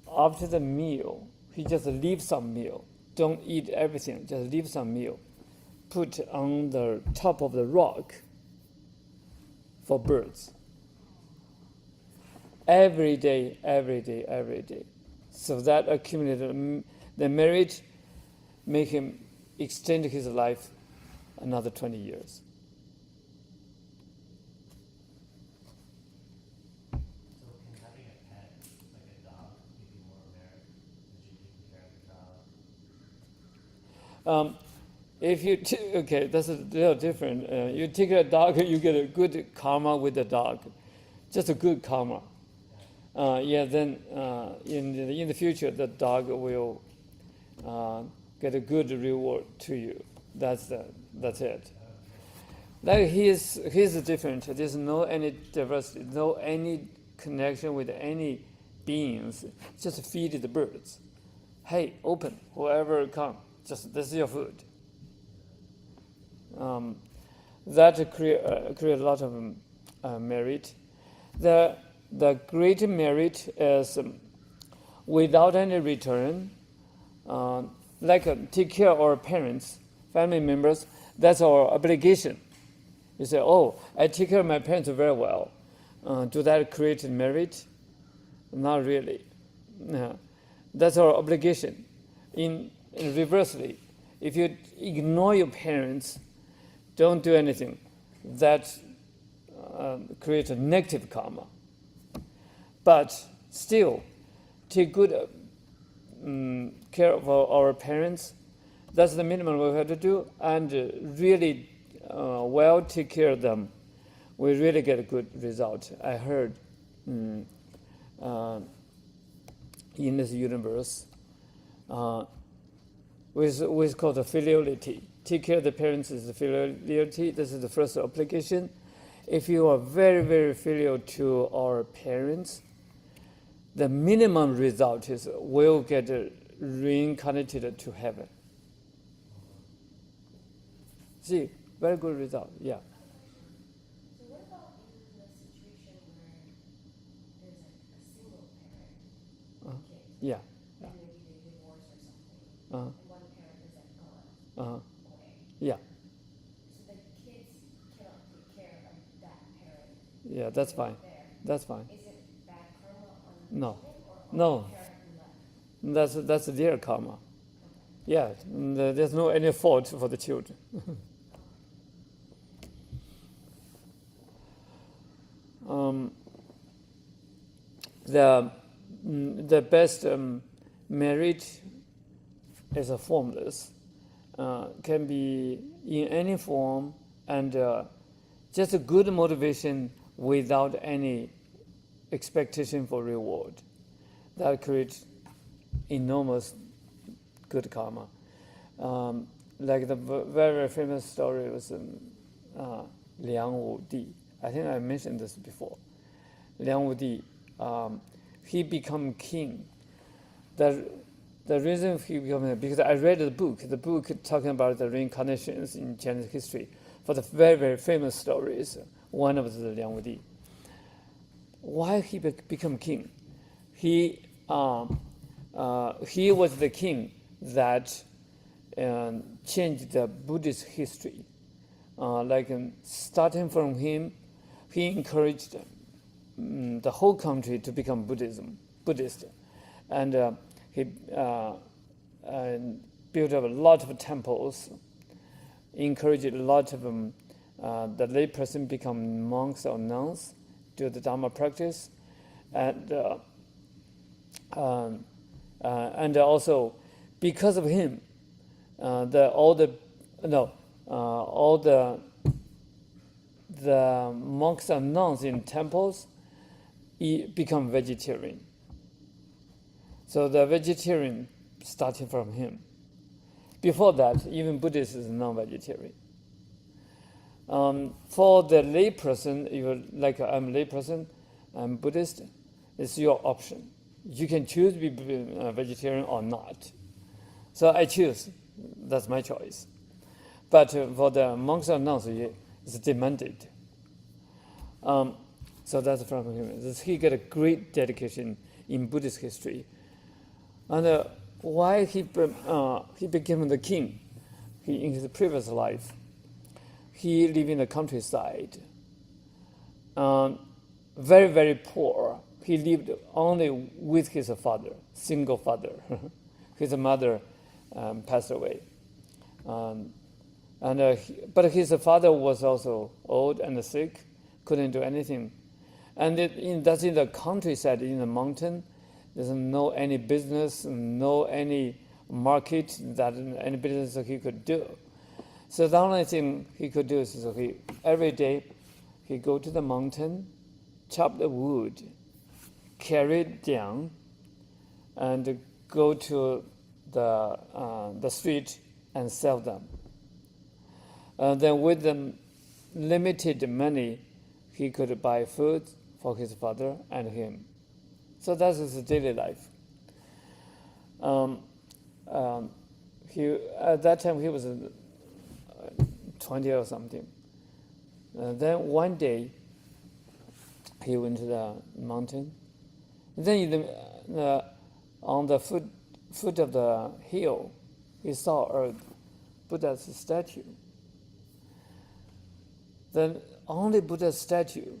After the meal, he just leave some meal. Don't eat everything. Just leave some meal. Put on the top of the rock for birds. Every day. So that accumulated the merit make him extend his life another 20 years. So can having a pet, like a dog, give you more merit? Would you take care of a dog? If you okay, that's a little different. You take a dog, you get a good karma with the dog, just a good karma. Then in the future, the dog will get a good reward to you. That's it. Like he's different. There's no any diversity, no any connection with any beings. Just feed the birds. Hey, open, whoever come, just this is your food. That create a lot of merit. The great merit is without any return, take care of our parents, family members. That's our obligation. You say, "Oh, I take care of my parents very well." Do that create merit? Not really. No. That's our obligation. In reversely, if you ignore your parents, don't do anything, that creates a negative karma. But still, take good care of our parents. That's the minimum we have to do, and really well take care of them. We really get a good result. I heard in this universe, with called the filiality. Take care of the parents is the filiality. This is the first obligation. If you are very, very filial to our parents, the minimum result is we'll get reincarnated to heaven. See, very good result. Yeah. So what about in the situation where there's like a single parent kid, Yeah. and maybe they divorce or something, Uh-huh. and one parent is like gone away? Yeah. So the kids cannot take care of that parent. Yeah. That's fine. There. That's fine. Is it bad karma on the No. children or on No. the parent who left? That's their karma. Yeah. There's no any fault for the children. The best merit is a formless. Can be in any form, and just a good motivation without any expectation for reward. That creates enormous good karma. Like the very famous story was Liang Wu Di, I think I mentioned this before. Liang Wudi, he become king. The reason he became, because I read the book talking about the reincarnations in Chinese history, for the very, very famous stories. One of the Liang Wudi. Why he become king? He was the king that changed the Buddhist history. Starting from him, he encouraged the whole country to become Buddhist, and he built up a lot of temples, encouraged a lot of the lay person become monks or nuns, do the Dharma practice, and also because of him, all the monks and nuns in temples become vegetarian. So the vegetarian starting from him. Before that, even Buddhists is non-vegetarian. For the lay person, I'm a lay person, I'm Buddhist, it's your option. You can choose to be vegetarian or not. So I choose. That's my choice. But for the monks and nuns, it's demanded. So that's from him. He got a great dedication in Buddhist history. And why he became the king? In his previous life, he lived in the countryside. Very, very poor. He lived only with his father, single father. His mother passed away. But his father was also old and sick, couldn't do anything. And that's in the countryside, in the mountain. There's no any business, no any market that any business he could do. So the only thing he could do is every day he go to the mountain, chop the wood, carry it down, and go to the street and sell them. Then with the limited money, he could buy food for his father and him. So that's his daily life. At that time he was 20 or something. Then one day he went to the mountain. Then on the foot of the hill, he saw a Buddha's statue. Then only Buddha's statue.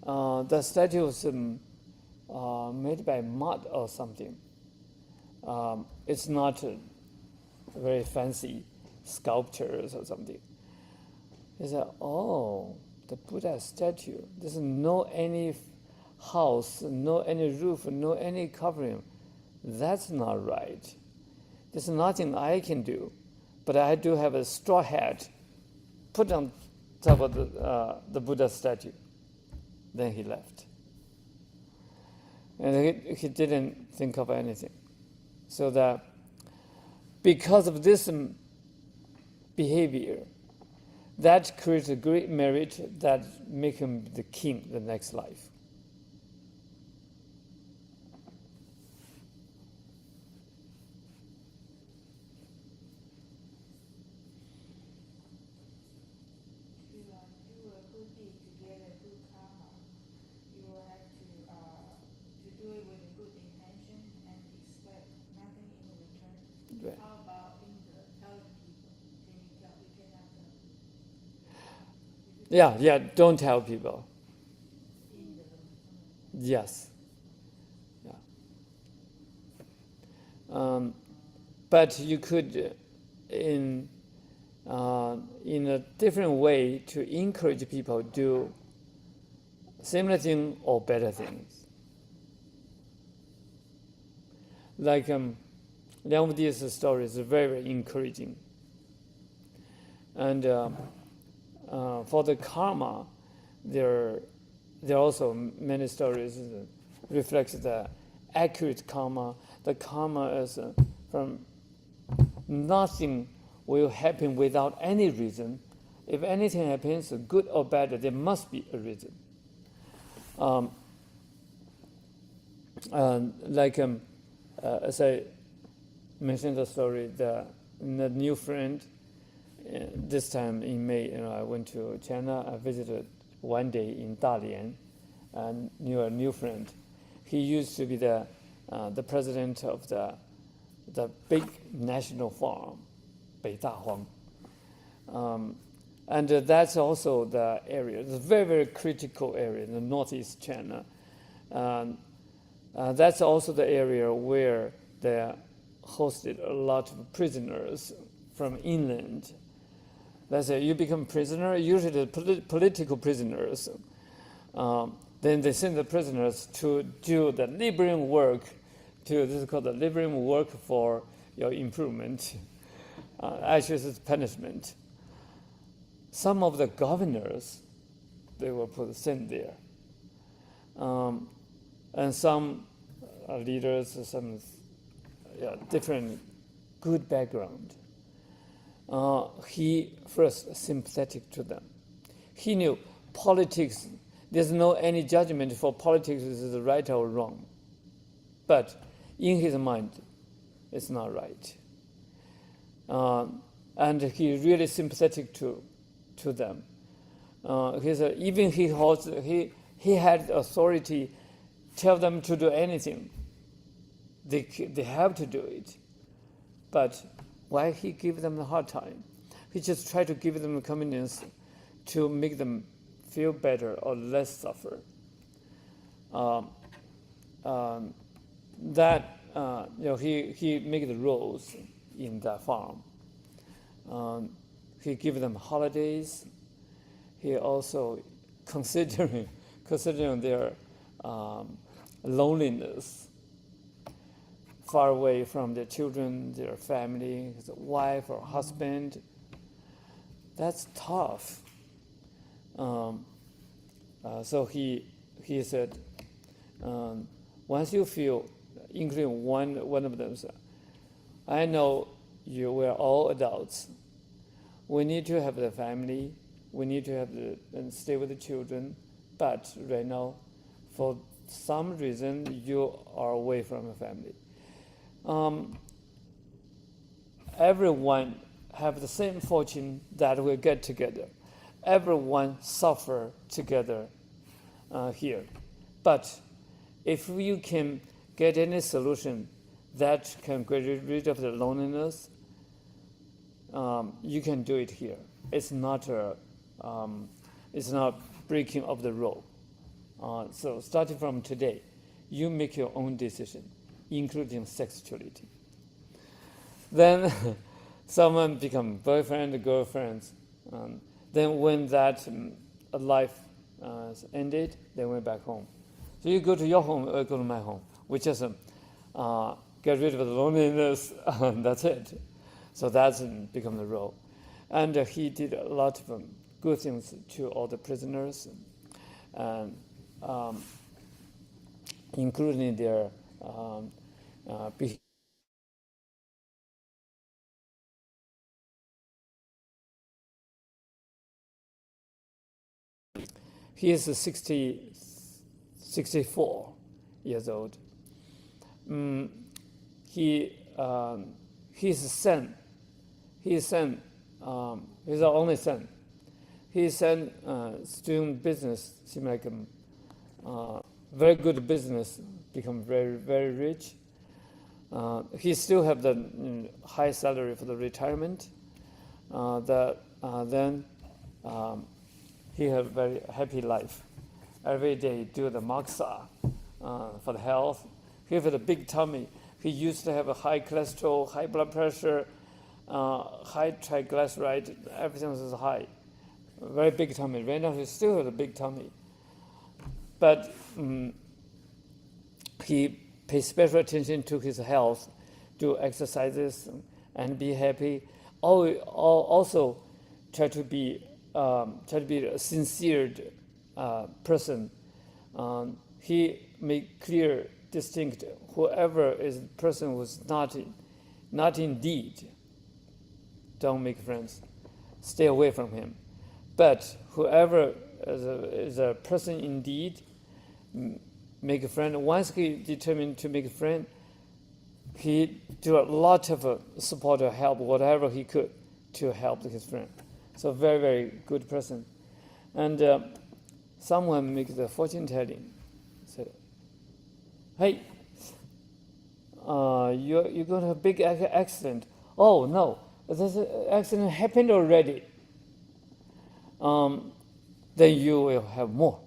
The statue was made by mud or something. It's not very fancy sculptures or something. He said, "Oh, the Buddha statue. There's no any house, no any roof, no any covering. That's not right. There's nothing I can do, but I do have a straw hat put on top of the Buddha statue." Then he left. And he didn't think of anything. So that because of this behavior, that creates a great merit that make him the king the next life. To do a good deed to get a good karma, you will have to do it with a good intention and expect nothing in return. Right. How about telling people? Can you cannot Yeah, don't tell people. Yes. Yeah. But you could, in a different way, to encourage people to do similar thing or better things. Like Liang Wudi's story is very, very encouraging. And for the karma, there are also many stories that reflect the accurate karma. The karma is from nothing will happen without any reason If anything happens, good or bad, there must be a reason. As I mentioned the story, the new friend, this time in May, I went to China. I visited one day in Dalian and knew a new friend. He used to be the president of the big national farm, Beidahuang. And that's also the area. It's a very, very critical area in the northeast China. That's also the area where they hosted a lot of prisoners from inland. Let's say you become prisoner, usually political prisoners. Then they send the prisoners to do the laboring work. This is called the laboring work for your improvement. Actually, it's punishment. Some of the governors, they were sent there. And some leaders, some different good background. He first sympathetic to them. He knew politics, there's no any judgment for politics is right or wrong. But in his mind, it's not right. And he really sympathetic to them. Even he had authority, tell them to do anything. They have to do it. But why he give them a hard time? He just tried to give them convenience to make them feel better or less suffer. He make the rules in the farm. He give them holidays. He also considering their loneliness, far away from their children, their family, his wife or husband. That's tough. So he said, once you feel, including one of them said, I know we're all adults. We need to have the family. We need to have and stay with the children. But right now, for some reason, you are away from the family. Everyone have the same fortune that we get together. Everyone suffer together here. But if you can get any solution that can get rid of the loneliness, you can do it here. It's not breaking of the rule. So starting from today, you make your own decision, including sexuality. Then someone become boyfriend, girlfriends. Then when that life ended, they went back home. So you go to your home, I go to my home. We just get rid of the loneliness, and that's it. So that's become the role. And he did a lot of good things to all the prisoners, and including their behavior. He is 64 years old. His son, he's our only son. His son is doing business, seems like very good business, become very, very rich. He still have the high salary for the retirement. Then he have a very happy life. Every day do the maksha for the health. He have a big tummy. He used to have a high cholesterol, high blood pressure, high triglyceride. Everything was high. Very big tummy. Right now he still has a big tummy. But he pays special attention to his health, do exercises, and be happy. Also try to be a sincere person. He make clear, distinct. Whoever is the person who's not in deed, don't make friends. Stay away from him. But whoever is a person indeed, make a friend. Once he determined to make a friend, he do a lot of support or help, whatever he could, to help his friend. So very, very good person. And someone make the fortune telling. Said, "Hey, you're going to have a big accident." "Oh no, this accident happened already." "Then you will have more."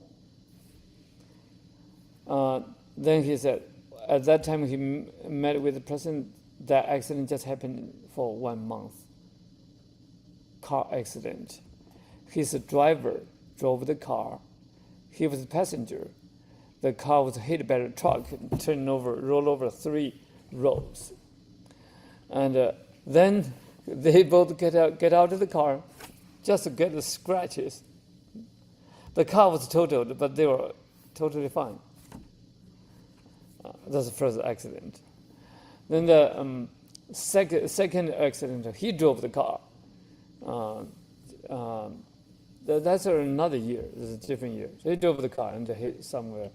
Then he said, at that time he met with the person. That accident just happened for 1 month. Car accident. His driver drove the car. He was a passenger. The car was hit by a truck, roll over 3 roads. And then they both get out of the car, just to get the scratches. The car was totaled, but they were totally fine. That's the first accident. Then the second accident, he drove the car. That's another year. This is a different year. So he drove the car and hit somewhere.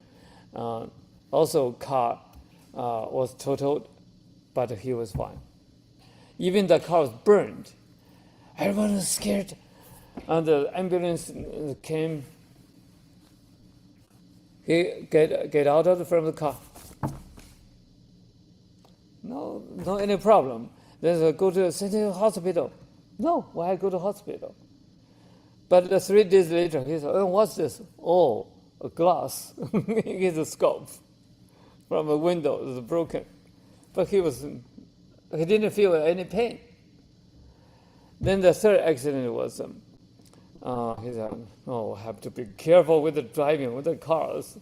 Also, car was totaled, but he was fine. Even the car was burned. Everyone was scared. And the ambulance came. He get out from the car. No any problem. Then go to the hospital. No, why go to hospital? But 3 days later, he said, "Oh, what's this?" "Oh, a glass." His scope from a window is broken. But he didn't feel any pain. Then the third accident was, he said, "Oh, I have to be careful with the driving, with the cars."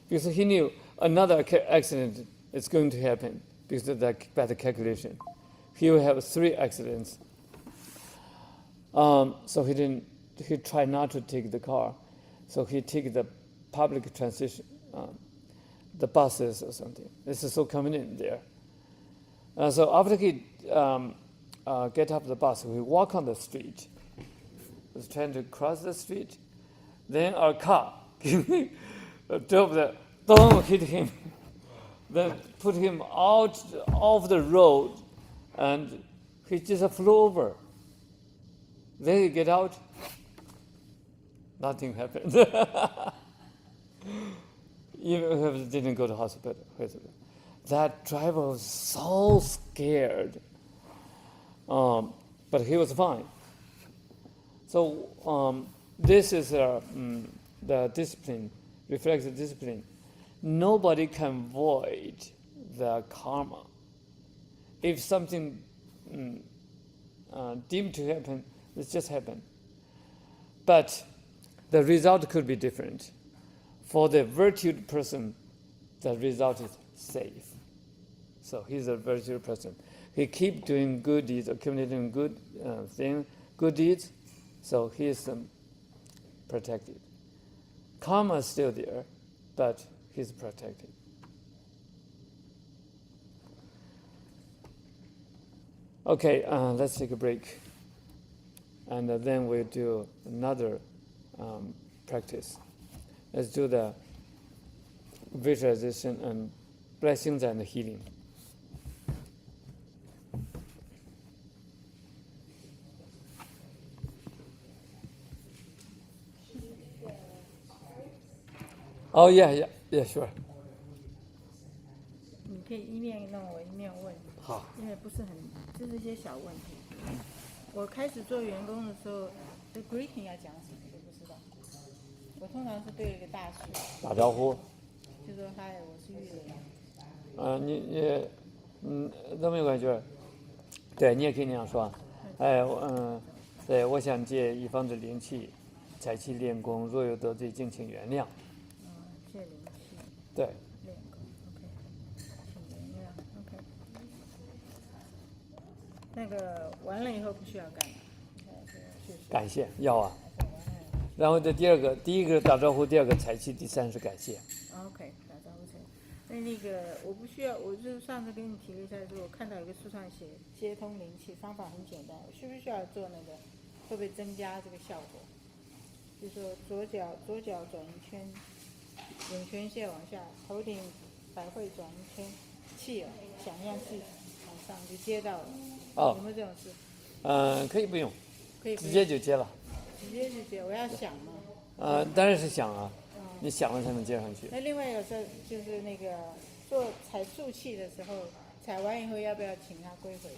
Because he knew another accident is going to happen because of that bad calculation. He will have 3 accidents. So he tried not to take the car. So he take the public transition, the buses or something. This is so convenient there. So after he get off the bus, we walk on the street. Was trying to cross the street. Then our car drove hit him. Then put him out of the road, and he just flew over. Then he get out. Nothing happened. Even if he didn't go to hospital. That driver was so scared. But he was fine. So this is the discipline, reflects the discipline. Nobody can avoid the karma. If something deemed to happen, it just happened. But the result could be different. For the virtued person, the result is safe. So he's a virtued person. He keep doing good deeds, accumulating good good deeds, so he is protected. Karma is still there, but he's protected. Okay, let's take a break. And then we'll do another practice. Let's do the visualization and blessings and healing. Oh yeah, sure. 你可以一面弄我一面问，好，因为不是很，就是一些小问题。我开始做员工的时候，这 greeting 要讲什么都不知道。我通常是对一个大树，打招呼。就说嗨，我是玉莲。你都没有感觉？对，你也可以那样说。对，我想借一方的灵气，财气练功，若有得罪，敬请原谅。借灵气。对。练功 ，OK， 请原谅 ，OK。那个完了以后不需要干嘛？感谢要啊。然后这第一个打招呼，第二个财气，第三是感谢。OK， 打招呼才。那个我不需要，我就上次跟你提了一下，说我看到有个书上写接通灵气，方法很简单，我需不需要做那个？会不会增加这个效果？就是说左脚转一圈，涌泉线往下，头顶百会转一圈，气儿想象气往上就接到了。哦有没有这种事？可以不用，可以不直接就接了。直接就接，我要想嘛。当然是想啊，你想了才能接上去。那另外有时候就是那个做踩树气的时候，踩完以后要不要请他归回？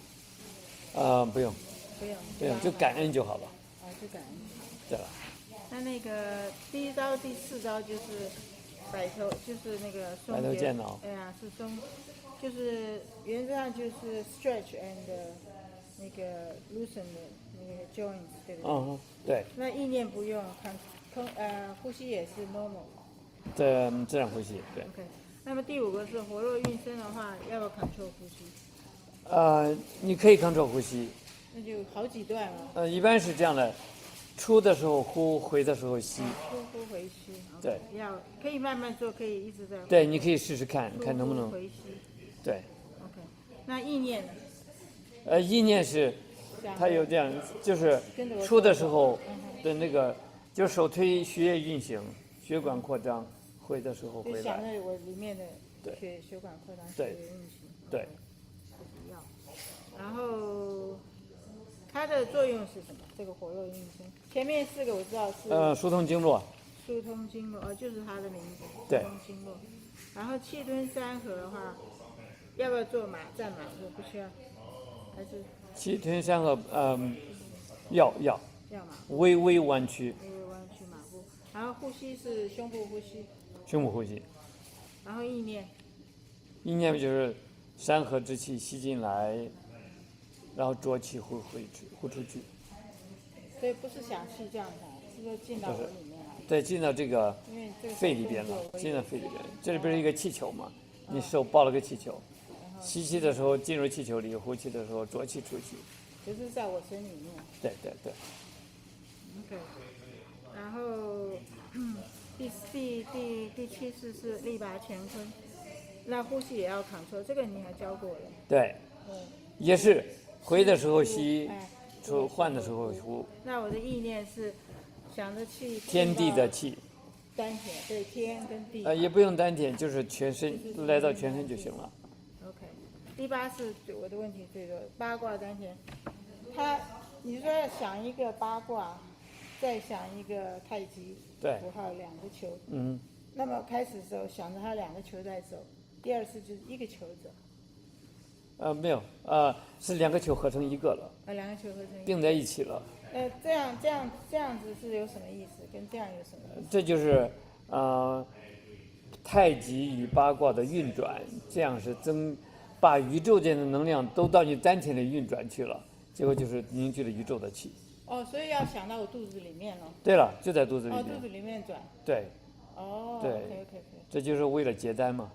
不用，不用，不用，就感恩就好了。就感恩。对了，那个第一招、第四招就是摆头，就是那个松摆头节健脑。哎呀，是松，就是原则上就是 stretch and 那个 loosen 的那个 joints， 对不对？对。那意念不用，呼吸也是 normal。自然呼吸，对。OK， 那么第五个是活络运声的话，要不要 control 呼吸？你可以 control 呼吸。那就好几段了。一般是这样的，出的时候呼，回的时候吸。呼回吸。对。可以慢慢做，可以一直在。对，你可以试试看，看能不能。回吸。对。OK， 那意念呢？意念是，它有这样，就是出的时候的那个，就手推血液运行，血管扩张，回的时候回来。就想着我里面的血管扩张，血液运行。对。然后它的作用是什么？这个活络运声，前面四个我知道是。疏通经络。疏通经络，就是它的名字。对。疏通经络。然后气吞三合的话，要不要做站马步？不需要，还是？气吞三合，要。要嘛。微微弯曲。微微弯曲马步，然后呼吸是胸部呼吸。胸部呼吸。然后意念。意念就是山河之气吸进来。然后浊气呼出去，所以不是想气这样才，是说进到我里面来。对，进到这个肺里边了，进到肺里边。这里不是一个气球嘛？你手抱了个气球，吸气的时候进入气球里，呼气的时候浊气出去。就是在我身里面。对。OK， 然后第七式是力拔乾坤，那呼吸也要control，这个你还教过了。对。也是。回的时候吸，换的时候呼。那我的意念是想着气。天地的气。丹田，对，天跟地。也不用丹田，就是全身，来到全身就行了。OK， 第八是我的问题最多，八卦丹田，你说要想一个八卦，再想一个太极符号两个球。那么开始的时候想着它两个球在走，第二次就是一个球走。没有，是两个球合成一个了。两个球合成一个。并在一起了。这样子是有什么意思？跟这样有什么意思？这就是太极与八卦的运转，这样是把宇宙间的能量都到你丹田里运转去了，结果就是凝聚了宇宙的气。所以要想到我肚子里面了。对了，就在肚子里面。肚子里面转。对。对。OK。这就是为了结丹嘛。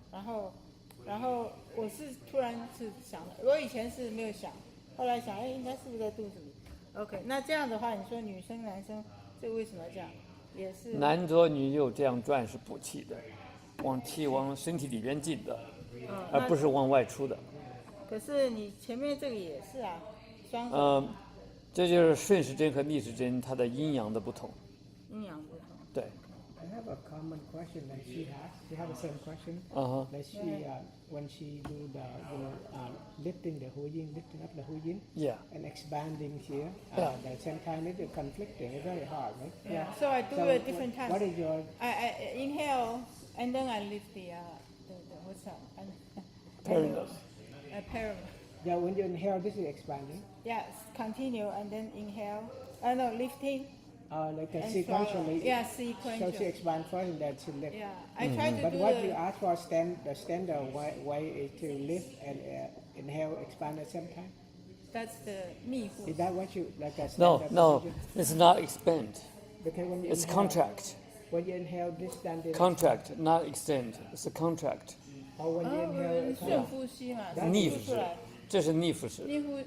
然后我是突然是想的，我以前是没有想，后来想，应该是不是在肚子里 ？OK， 那这样的话，你说女生男生，这个为什么这样？也是。男左女右这样转是补气的，气往身体里边进的，而不是往外出的。可是你前面这个也是啊，双手。这就是顺时针和逆时针它的阴阳的不同。阴阳不同。对。I have a common question that she has. She has the same question. That she, when she do the lifting up the Hu Yin, and expanding here, at the same time it's conflicting. It's very hard, right? Yeah. So I do it different times. What is your? I inhale and then I lift the what's that? Perineum. Perineum. Yeah, when you inhale, this is expanding. Yes, continue and then inhale. Lifting. Like sequentially. Sequentially. So she expand first and then she lift. Yeah, I try to do. But what you ask for the standard way is to lift and inhale, expand at the same time. That's the 密护. Is that what you like a No, standard procedure? it's not expand. Because when you It's inhale, contract. When you inhale, this then Contract, not extend. It's a contract. Or when you inhale, 顺呼吸嘛，逆腹式，这是逆腹式。逆呼。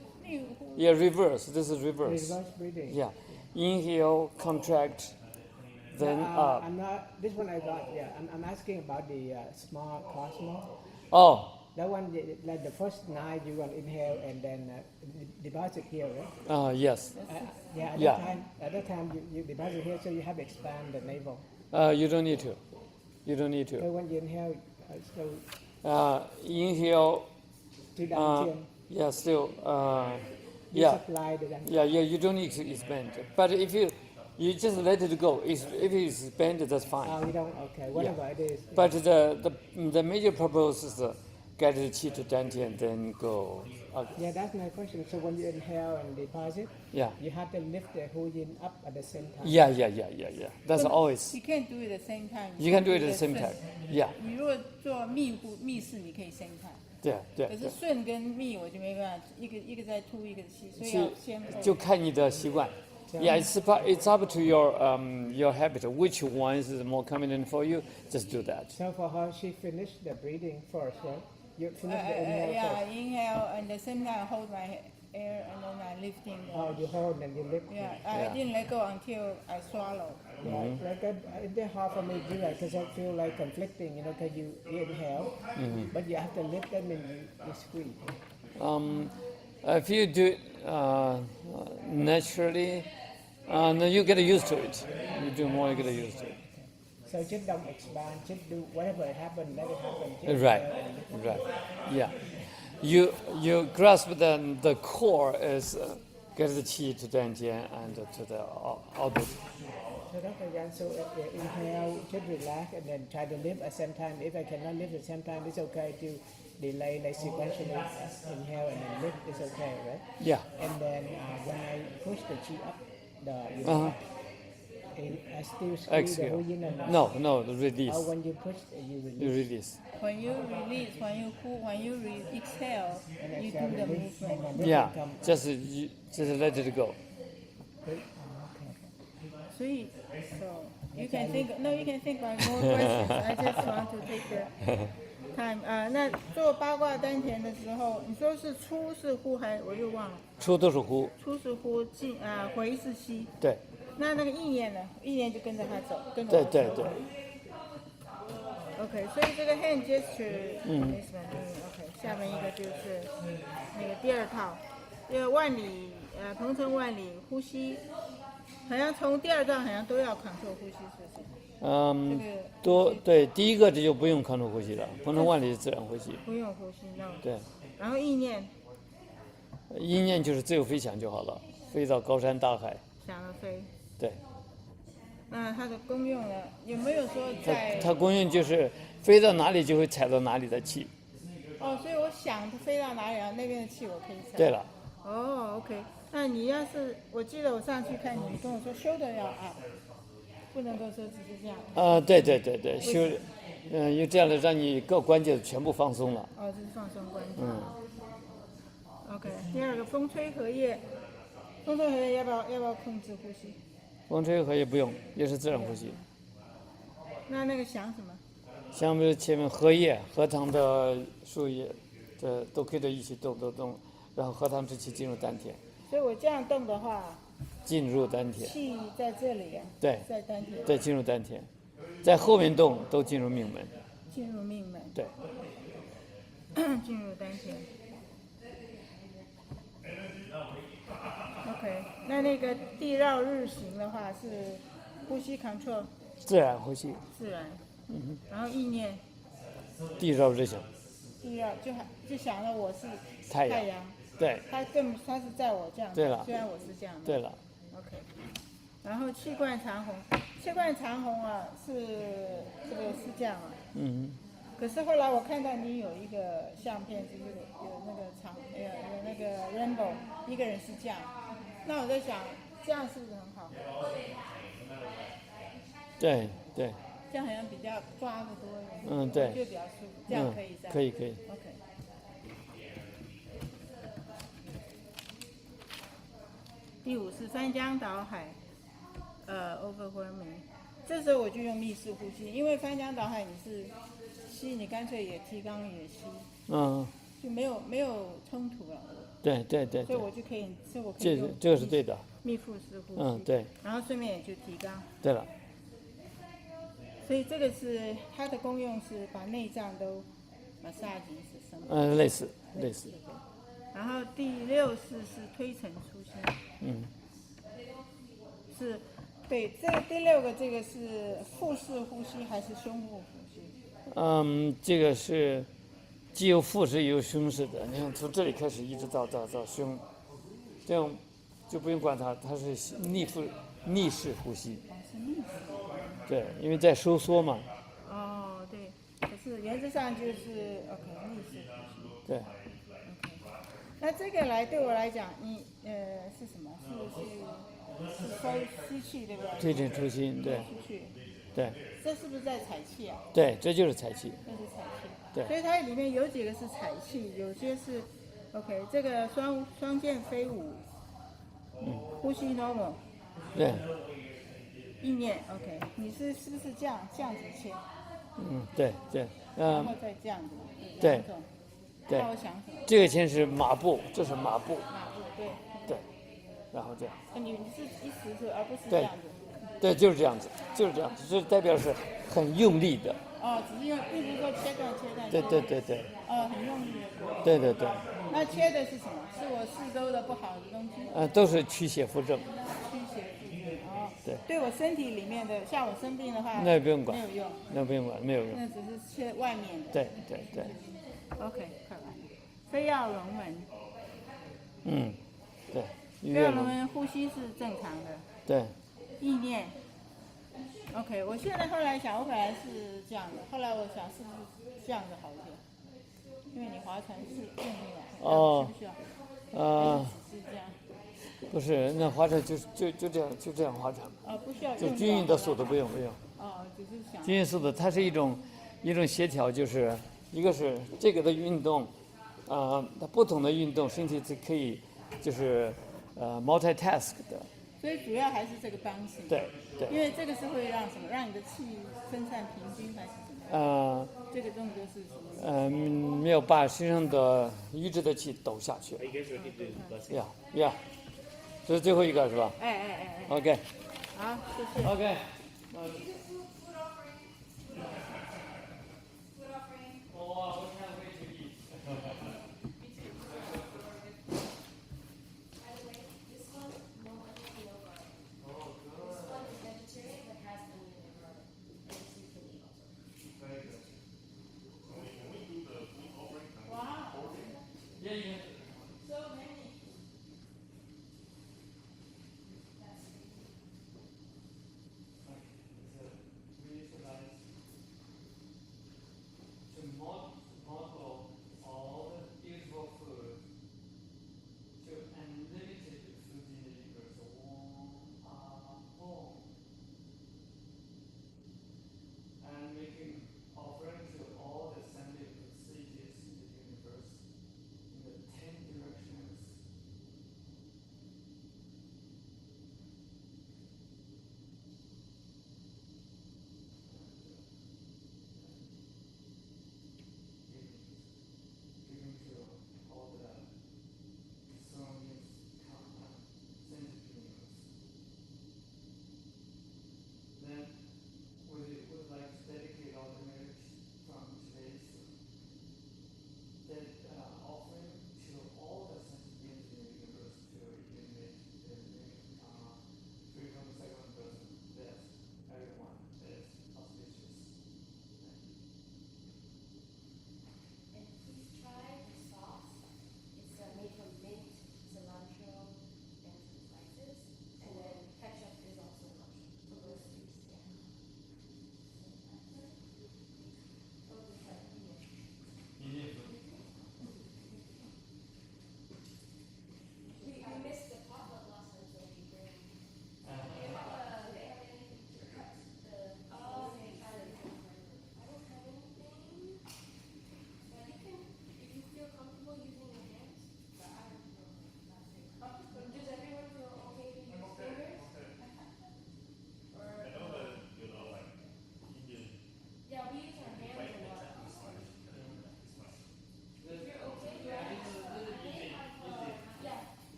Yeah, reverse. This is reverse. Reverse breathing. Yeah, inhale, contract, then up. I'm not. This one I got. Yeah, I'm asking about the small cosmos. That one, like the first night, you will inhale and then deposit here, right? Yes. Yeah. Yeah. At that time, you deposit here, so you have to expand the navel. You don't need to. You don't need So to. when you inhale, so Inhale. to dantian, Yeah, still. you Yeah. supply the dantian. Yeah. You don't need to expand. But if you just let it go. If it is expanded, that's fine. Oh, you don't. Okay, whatever it is. But the major purpose is get the qi to dantian, then go. Yeah, that's my question. So when you inhale and deposit, Yeah. you have to lift the hu yin up at the same time. Yeah. That's But always. You can't do it at the same time. You can do it at the same time. Yeah. 你如果做密式，你可以 same time。对。可是顺跟密我就没办法，一个在吐，一个吸，所以要先后。就看你的习惯。Yeah, it's up to your habit. Which one is more convenient for you? Just do that. So for her, she finished the breathing first, right? You finished the inhale Yeah, first. inhale and the same time hold my air and then I lifting. Oh, you hold and you lift. Yeah, I didn't let go until I swallow. Yeah, like it's bit hard for me to do that because I feel like conflicting, because you inhale, but you have to lift them and you squeeze. If you do it naturally, then you get used to it. You do more, you get used to it. So just don't expand, just do whatever happens, let it happen. Just Right, inhale and lift. right, yeah. You grasp the core is get the qi to dantian and to the outward. So Dr. Yan, so inhale, just relax and then try to lift at the same time. If I cannot lift at the same time, it's okay to delay, like sequentially inhale and then lift, it's okay, right? Yeah. And then when I push the chi up, I still squeeze the Exhale. whole yin and No, release. or when you push, you release. You release. When you release, when you exhale, And you exhale, do the release, movement. and then Yeah, come. just let it go. Okay. 所以 so you can think about more questions. I just want to take the time. 那做八卦丹田的时候，你说是出是呼还我又忘了，出都是呼，出是呼，进回是吸。对。那个意念呢？意念就跟着他走，跟着我走。对。OK， 所以这个 hand gesture 没什么OK， 下面一个就是那个第二套，因为鹏程万里呼吸，好像从第二段好像都要 control 呼吸，是不是？对，第一个这就不用控制呼吸了，鹏程万里是自然呼吸。不用呼吸，no。对。然后意念就是自由飞翔就好了，飞到高山大海。想了飞。对。那它的功用呢？有没有说在？它功用就是飞到哪里就会踩到哪里的气。哦，所以我想飞到哪里啊，那边的气我可以踩。对了。哦 ，OK， 那你要是，我记得我上去看你跟我说 shoulder 要 up， 不能够说只是这样。对，因为这样的让你各关节全部放松了。哦，这是放松关节。OK， 第二个风吹荷叶，风吹荷叶要不要控制呼吸？风吹荷叶不用，也是自然呼吸。那个想什么？像比如前面荷叶、荷塘的树叶，这都可以一起动，然后荷塘之气进入丹田。所以我这样动的话，进入丹田。气在这里啊。对。在丹田。对，进入丹田，在后面动都进入命门。进入命门。对。进入丹田。OK， 那个地绕日行的话是呼吸 control。自然呼吸。自然。然后意念。地绕日行。地绕就想着我是太阳。对。他是在我这样。对了。虽然我是这样。对了。OK。然后气贯长虹，气贯长虹啊是这个是这样啊。可是后来我看到你有一个相片，就是有那个有那个 rainbow， 一个人是这样，那我在想，这样是不是很好？对。这样好像比较抓得多一点。对。就比较舒服，这样可以噻。可以。OK。第五是翻江倒海，overwhelming。这时候我就用密室呼吸，因为翻江倒海你是吸，你干脆也提肛也吸，就没有冲突了。对。所以我就可以，这个是对的。密腹式呼吸。对。然后顺便也就提肛。对了。所以这个是它的功用是把内脏都massage，是什么？类似。然后第6式是推陈出新。是，对，这个第6个这个是腹式呼吸还是胸部呼吸？这个是既有腹式也有胸式的。你看从这里开始一直到胸，这样就不用管它，它是逆式呼吸。是逆式。对，因为在收缩嘛。对，可是原则上就是 OK 逆式呼吸。对。OK，那这个对我来讲，你是什么？是吸气对不对？推陈出新，对。出去。对。这是不是在采气啊？对，这就是采气。这是采气。对。所以它里面有几个是采气，有些是 OK。这个双剑飞舞，呼吸 normal。对。意念 OK， 你是不是这样子切？对。然后再这样子。对。对。那我想什么？这个签是马步，这是马步。对。然后这样。你是一直是，而不是这样子。对，就是这样子，这代表是很用力的。只是并不是说切断。对。很用力的。对。那切的是什么？是我四周的不好的东西。都是驱邪扶正。对我身体里面的，像我生病的话，那不用管，没有用。那不用管，没有用。那只是切外面的。对。OK， 快完了。飞跃龙门。对。飞跃龙门呼吸是正常的。对。意念。OK， 我现在后来想，我本来是这样的，后来我想是不是这样子好一点？因为你划船是用力嘛。需不需要？只是这样。不是，那划船就这样划船。不需要。就均匀的速度不用。只是想。均匀速度，它是一种协调，就是一个是这个的运动，它不同的运动，身体是可以就是multitask 的。所以主要还是这个 bouncing。对。因为这个是会让什么？让你的气分散平均还是怎么样？这个动作是什么？没有把身上的抑制的气抖下去。呀，这是最后一个是吧？OK。好，谢谢。OK。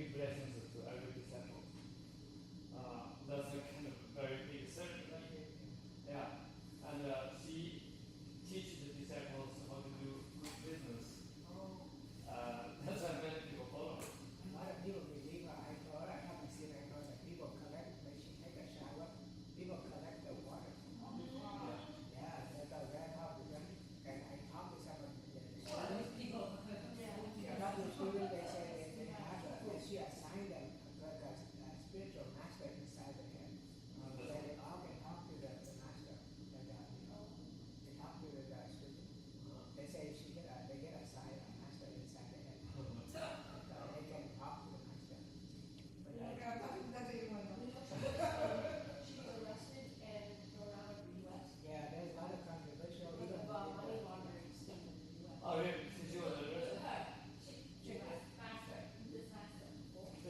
give blessings to every disciple. That's a kind of very big ceremony. Yeah, and she teaches the disciples how to do good business. That's why many people follow her. A lot of people believe her. I told her, I haven't seen her, I know that people collect, when she take a shower, people collect the water. Yeah, they got very hard with them. And I talked to some of the students. A lot of students, they say they have a, when she assigned them like a spiritual master inside their head. So they all can talk to the master. And, they talk to the student. They say they get assigned a master inside their head. They can talk to the master. But She was arrested and thrown out of the US. yeah, there's a lot of controversial. With even a money with laundering scheme in the US. Oh, really? She was arrested. She was master, this master.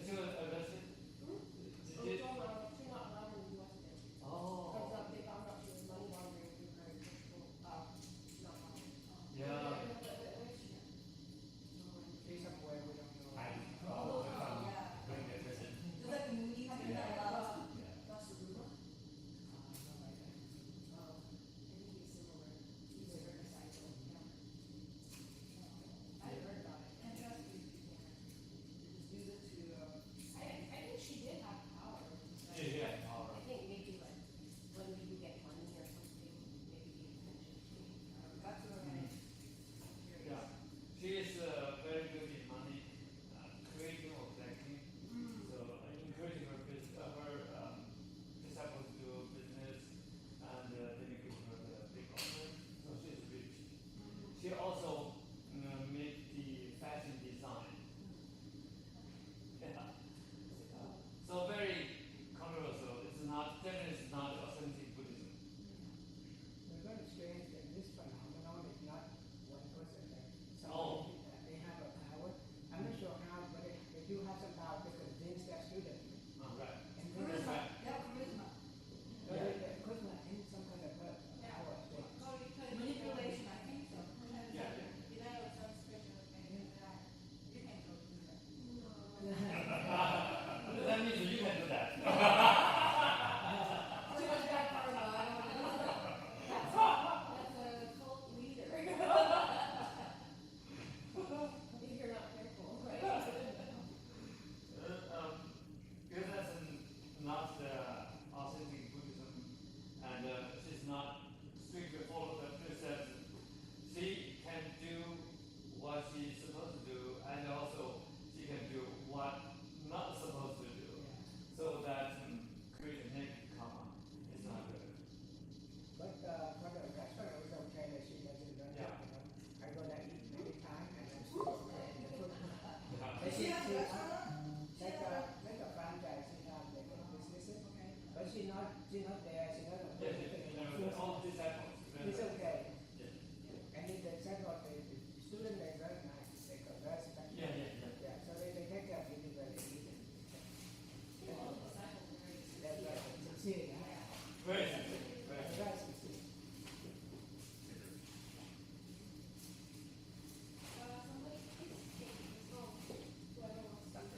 She was arrested. She not allowed in the US then. Oh. Because they found out she was money laundering through her personal, not money. Yeah. Where is she now? She's somewhere we don't know. I Oh, from yeah. going to prison. Just like the movie, have you Yeah. heard about Yeah. Vasuruma? Something like that. I think he's similar. He's a recycle, yeah. I heard about it. And trust me, Use it to, I think she did have power. Yeah. I think maybe like when you get money or something, maybe the attention change. that's what I'm Yeah. She is very good in money, creating or collecting. So encouraging her disciples to do business and then you give her the big offer. So she's rich. She also made the fashion design. Yeah. So very controversial. It's not definitely it's not authentic Buddhism. We're going to experience that this phenomenon is not one person. Like some Oh. people, they have a power. I'm not sure how, but they do have some power to convince their students. Oh, right. And That's right. Yeah, charisma. Because in some kind of power. Manipulation, I think so. Yeah. You know, some special thing that you can go do that. That means you can do that. Too much bad karma, I don't know. That's a cult leader. If you're not careful, right? Because that's not the authentic Buddhism, and she's not strictly follow the precepts. She can do what she's supposed to do, and also she can do what not supposed to do. So that creates a negative karma. It's not good. But for the restaurant, it was okay that she doesn't run Yeah. it, you know. I go there eat many times and I'm still okay. And the food. But She has a restaurant? Like a franchise, she has like a businesses. Okay. But she's not there, she doesn't put Yes, anything in the yes, food. all disciples. It's okay. Yes. And then the second, the student, they're very nice, they're very respectful. Yeah, yeah, yeah. Yeah, so they take care of you very easy. All the disciples are very That's sincere. right, sincere, yeah. Very sincere. Very That's sincere. right, sincere. Somebody please take this home, whoever wants to.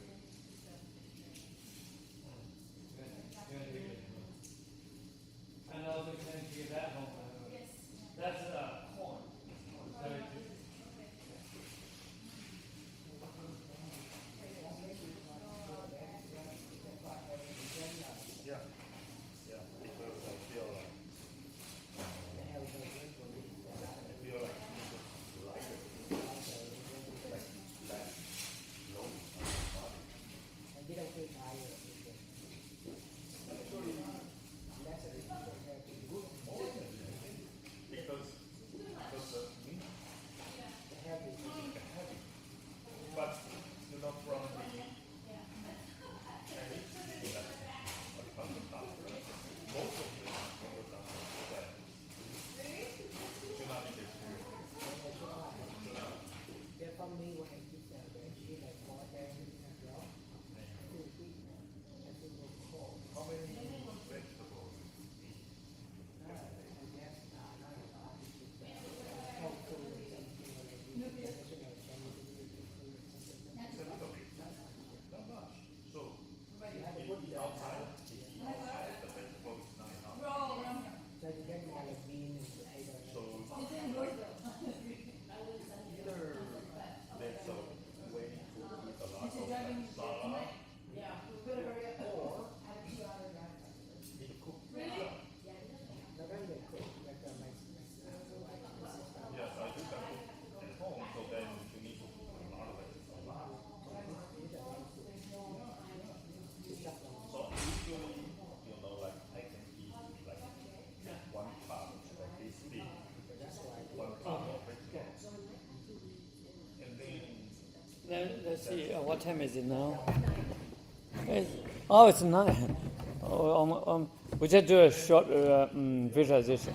Let's see, what time is it now? Oh, it's 9. We just do a short visualization.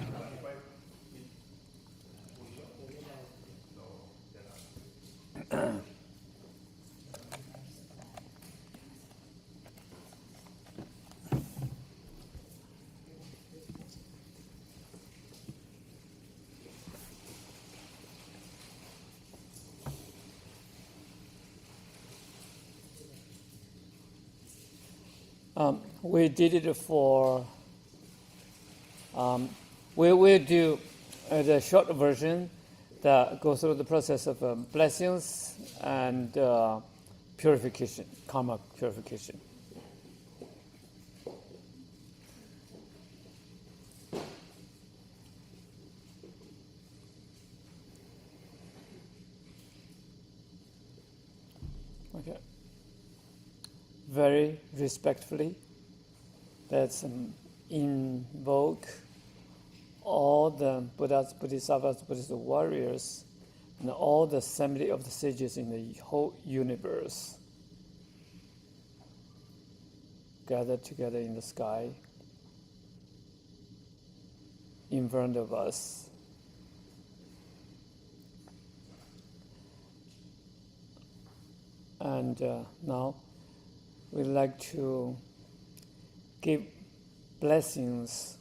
We did it for, we will do the short version that goes through the process of blessings and purification, karma purification. Okay. Very respectfully, let's invoke all the Buddhas, Bodhisattvas, Buddhist warriors, and all the assembly of the sages in the whole universe gathered together in the sky in front of us. And now we'd like to give blessings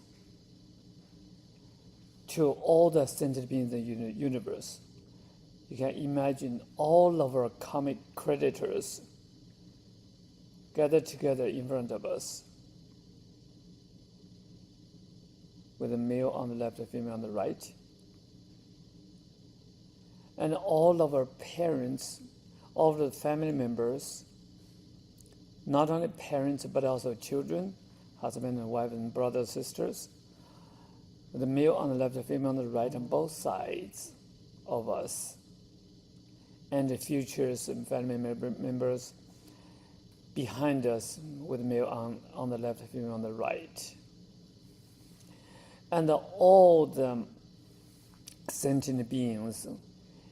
to all the sentient beings in the universe. You can imagine all of our karmic creditors gathered together in front of us, with a male on the left, a female on the right. And all of our parents, all of the family members, not only parents but also children, husband and wife and brothers, sisters, with the male on the left, the female on the right, on both sides of us, and the futures and family members behind us, with the male on the left, the female on the right. And all the sentient beings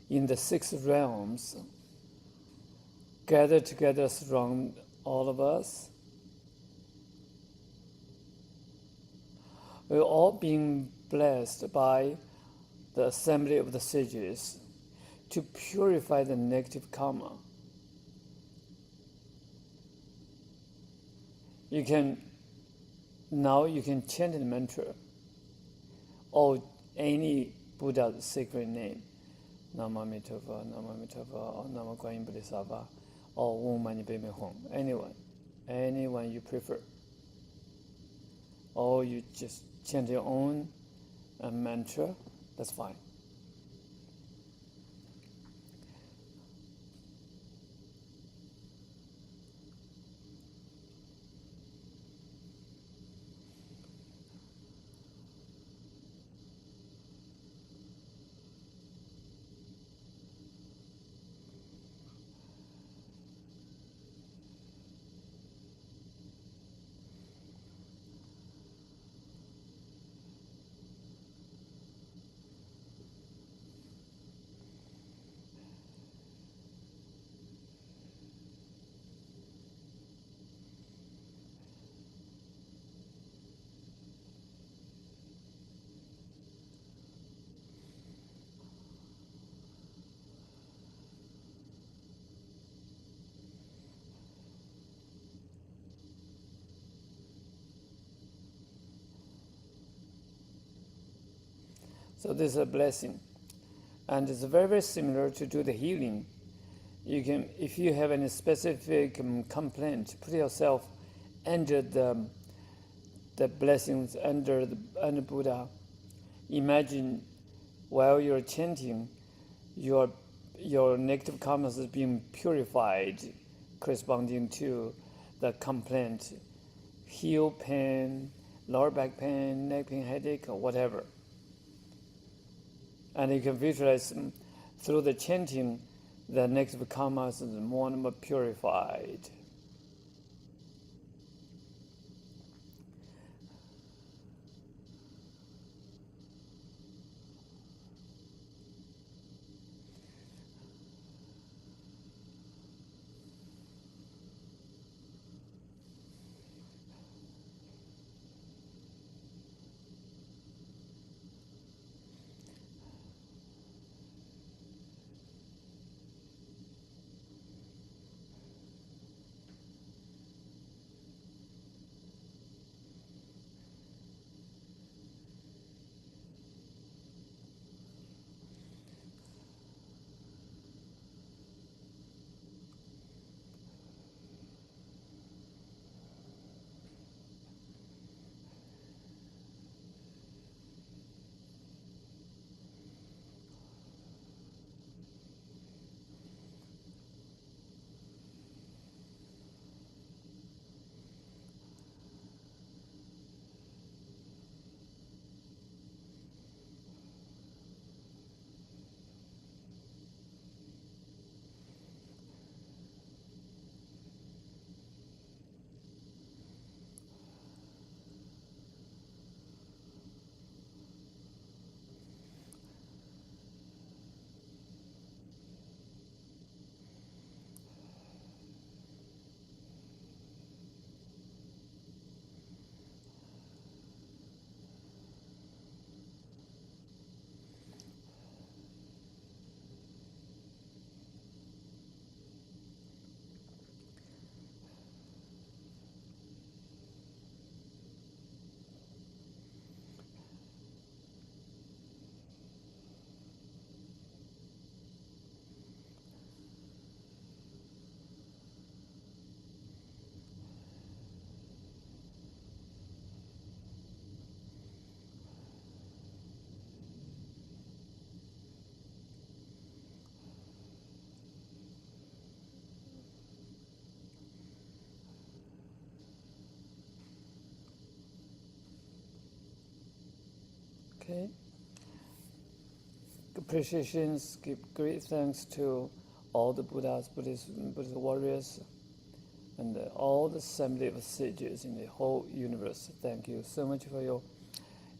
in the 6 realms gathered together around all of us. We're all being blessed by the assembly of the sages to purify the negative karma. Now you can chant the mantra or any Buddha's sacred name, Nama Amitabha, Nama Amitabha, or Nama Guanyin Bodhisattva, or Om Mani Padme Hum. Anyone you prefer. Or you just chant your own mantra, that's fine. So this is a blessing. And it's very, very similar to do the healing. You can, if you have any specific complaint, put yourself under the blessings, under Buddha. Imagine while you're chanting, your negative karmas is being purified, corresponding to the complaint, heel pain, lower back pain, neck pain, headache, or whatever. And you can visualize through the chanting, the negative karmas is more and more purified. Okay. Appreciations, give great thanks to all the Buddhas, Buddhist warriors, and all the assembly of sages in the whole universe. Thank you so much for your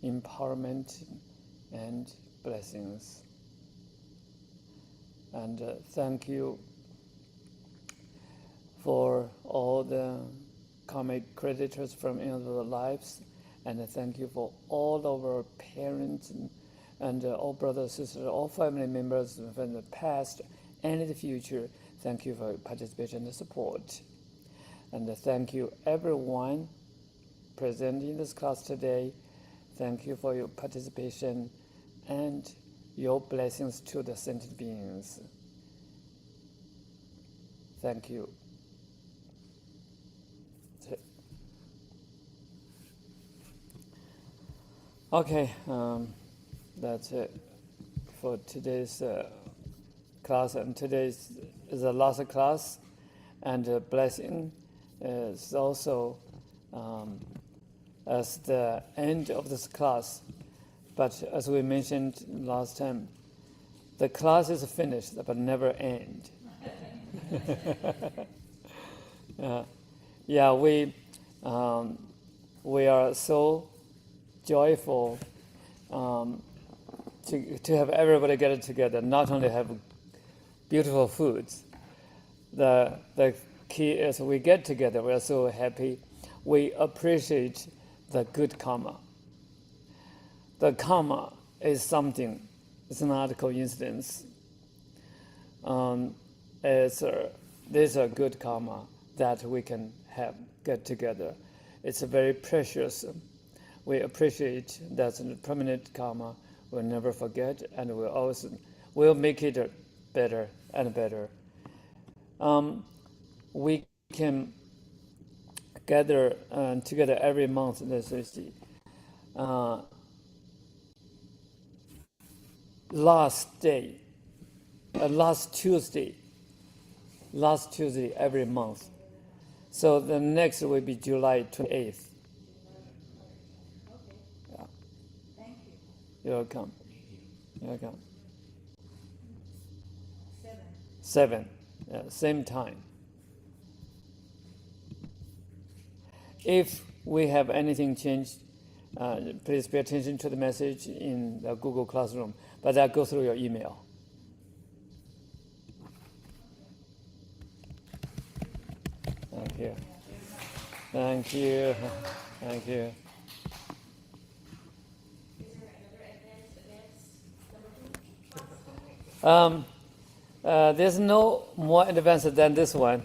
empowerment and blessings. And thank you for all the karmic creditors from other lives. And thank you for all of our parents and all brothers, sisters, all family members from the past and the future. Thank you for your participation and support. And thank you everyone present in this class today. Thank you for your participation and your blessings to the sentient beings. Thank you. Okay, that's it for today's class. And today's is the last class, and blessing is also as the end of this class. But as we mentioned last time, the class is finished but never end. We are so joyful to have everybody get together, not only have beautiful foods. The key is we get together, we are so happy. We appreciate the good karma. The karma is something, it's not a coincidence. This is a good karma that we can get together. It's very precious. We appreciate that permanent karma. We'll never forget, and we'll make it better and better. We can gather together every month. Let's see. Last Tuesday every month. So the next will be July 28th. Yeah. Thank you. You're welcome. You're welcome. 7. 7. Yeah, same time. If we have anything changed, please pay attention to the message in the Google Classroom. But that goes through your email. Thank you. Thank you. Thank you. There's no more advanced than this one.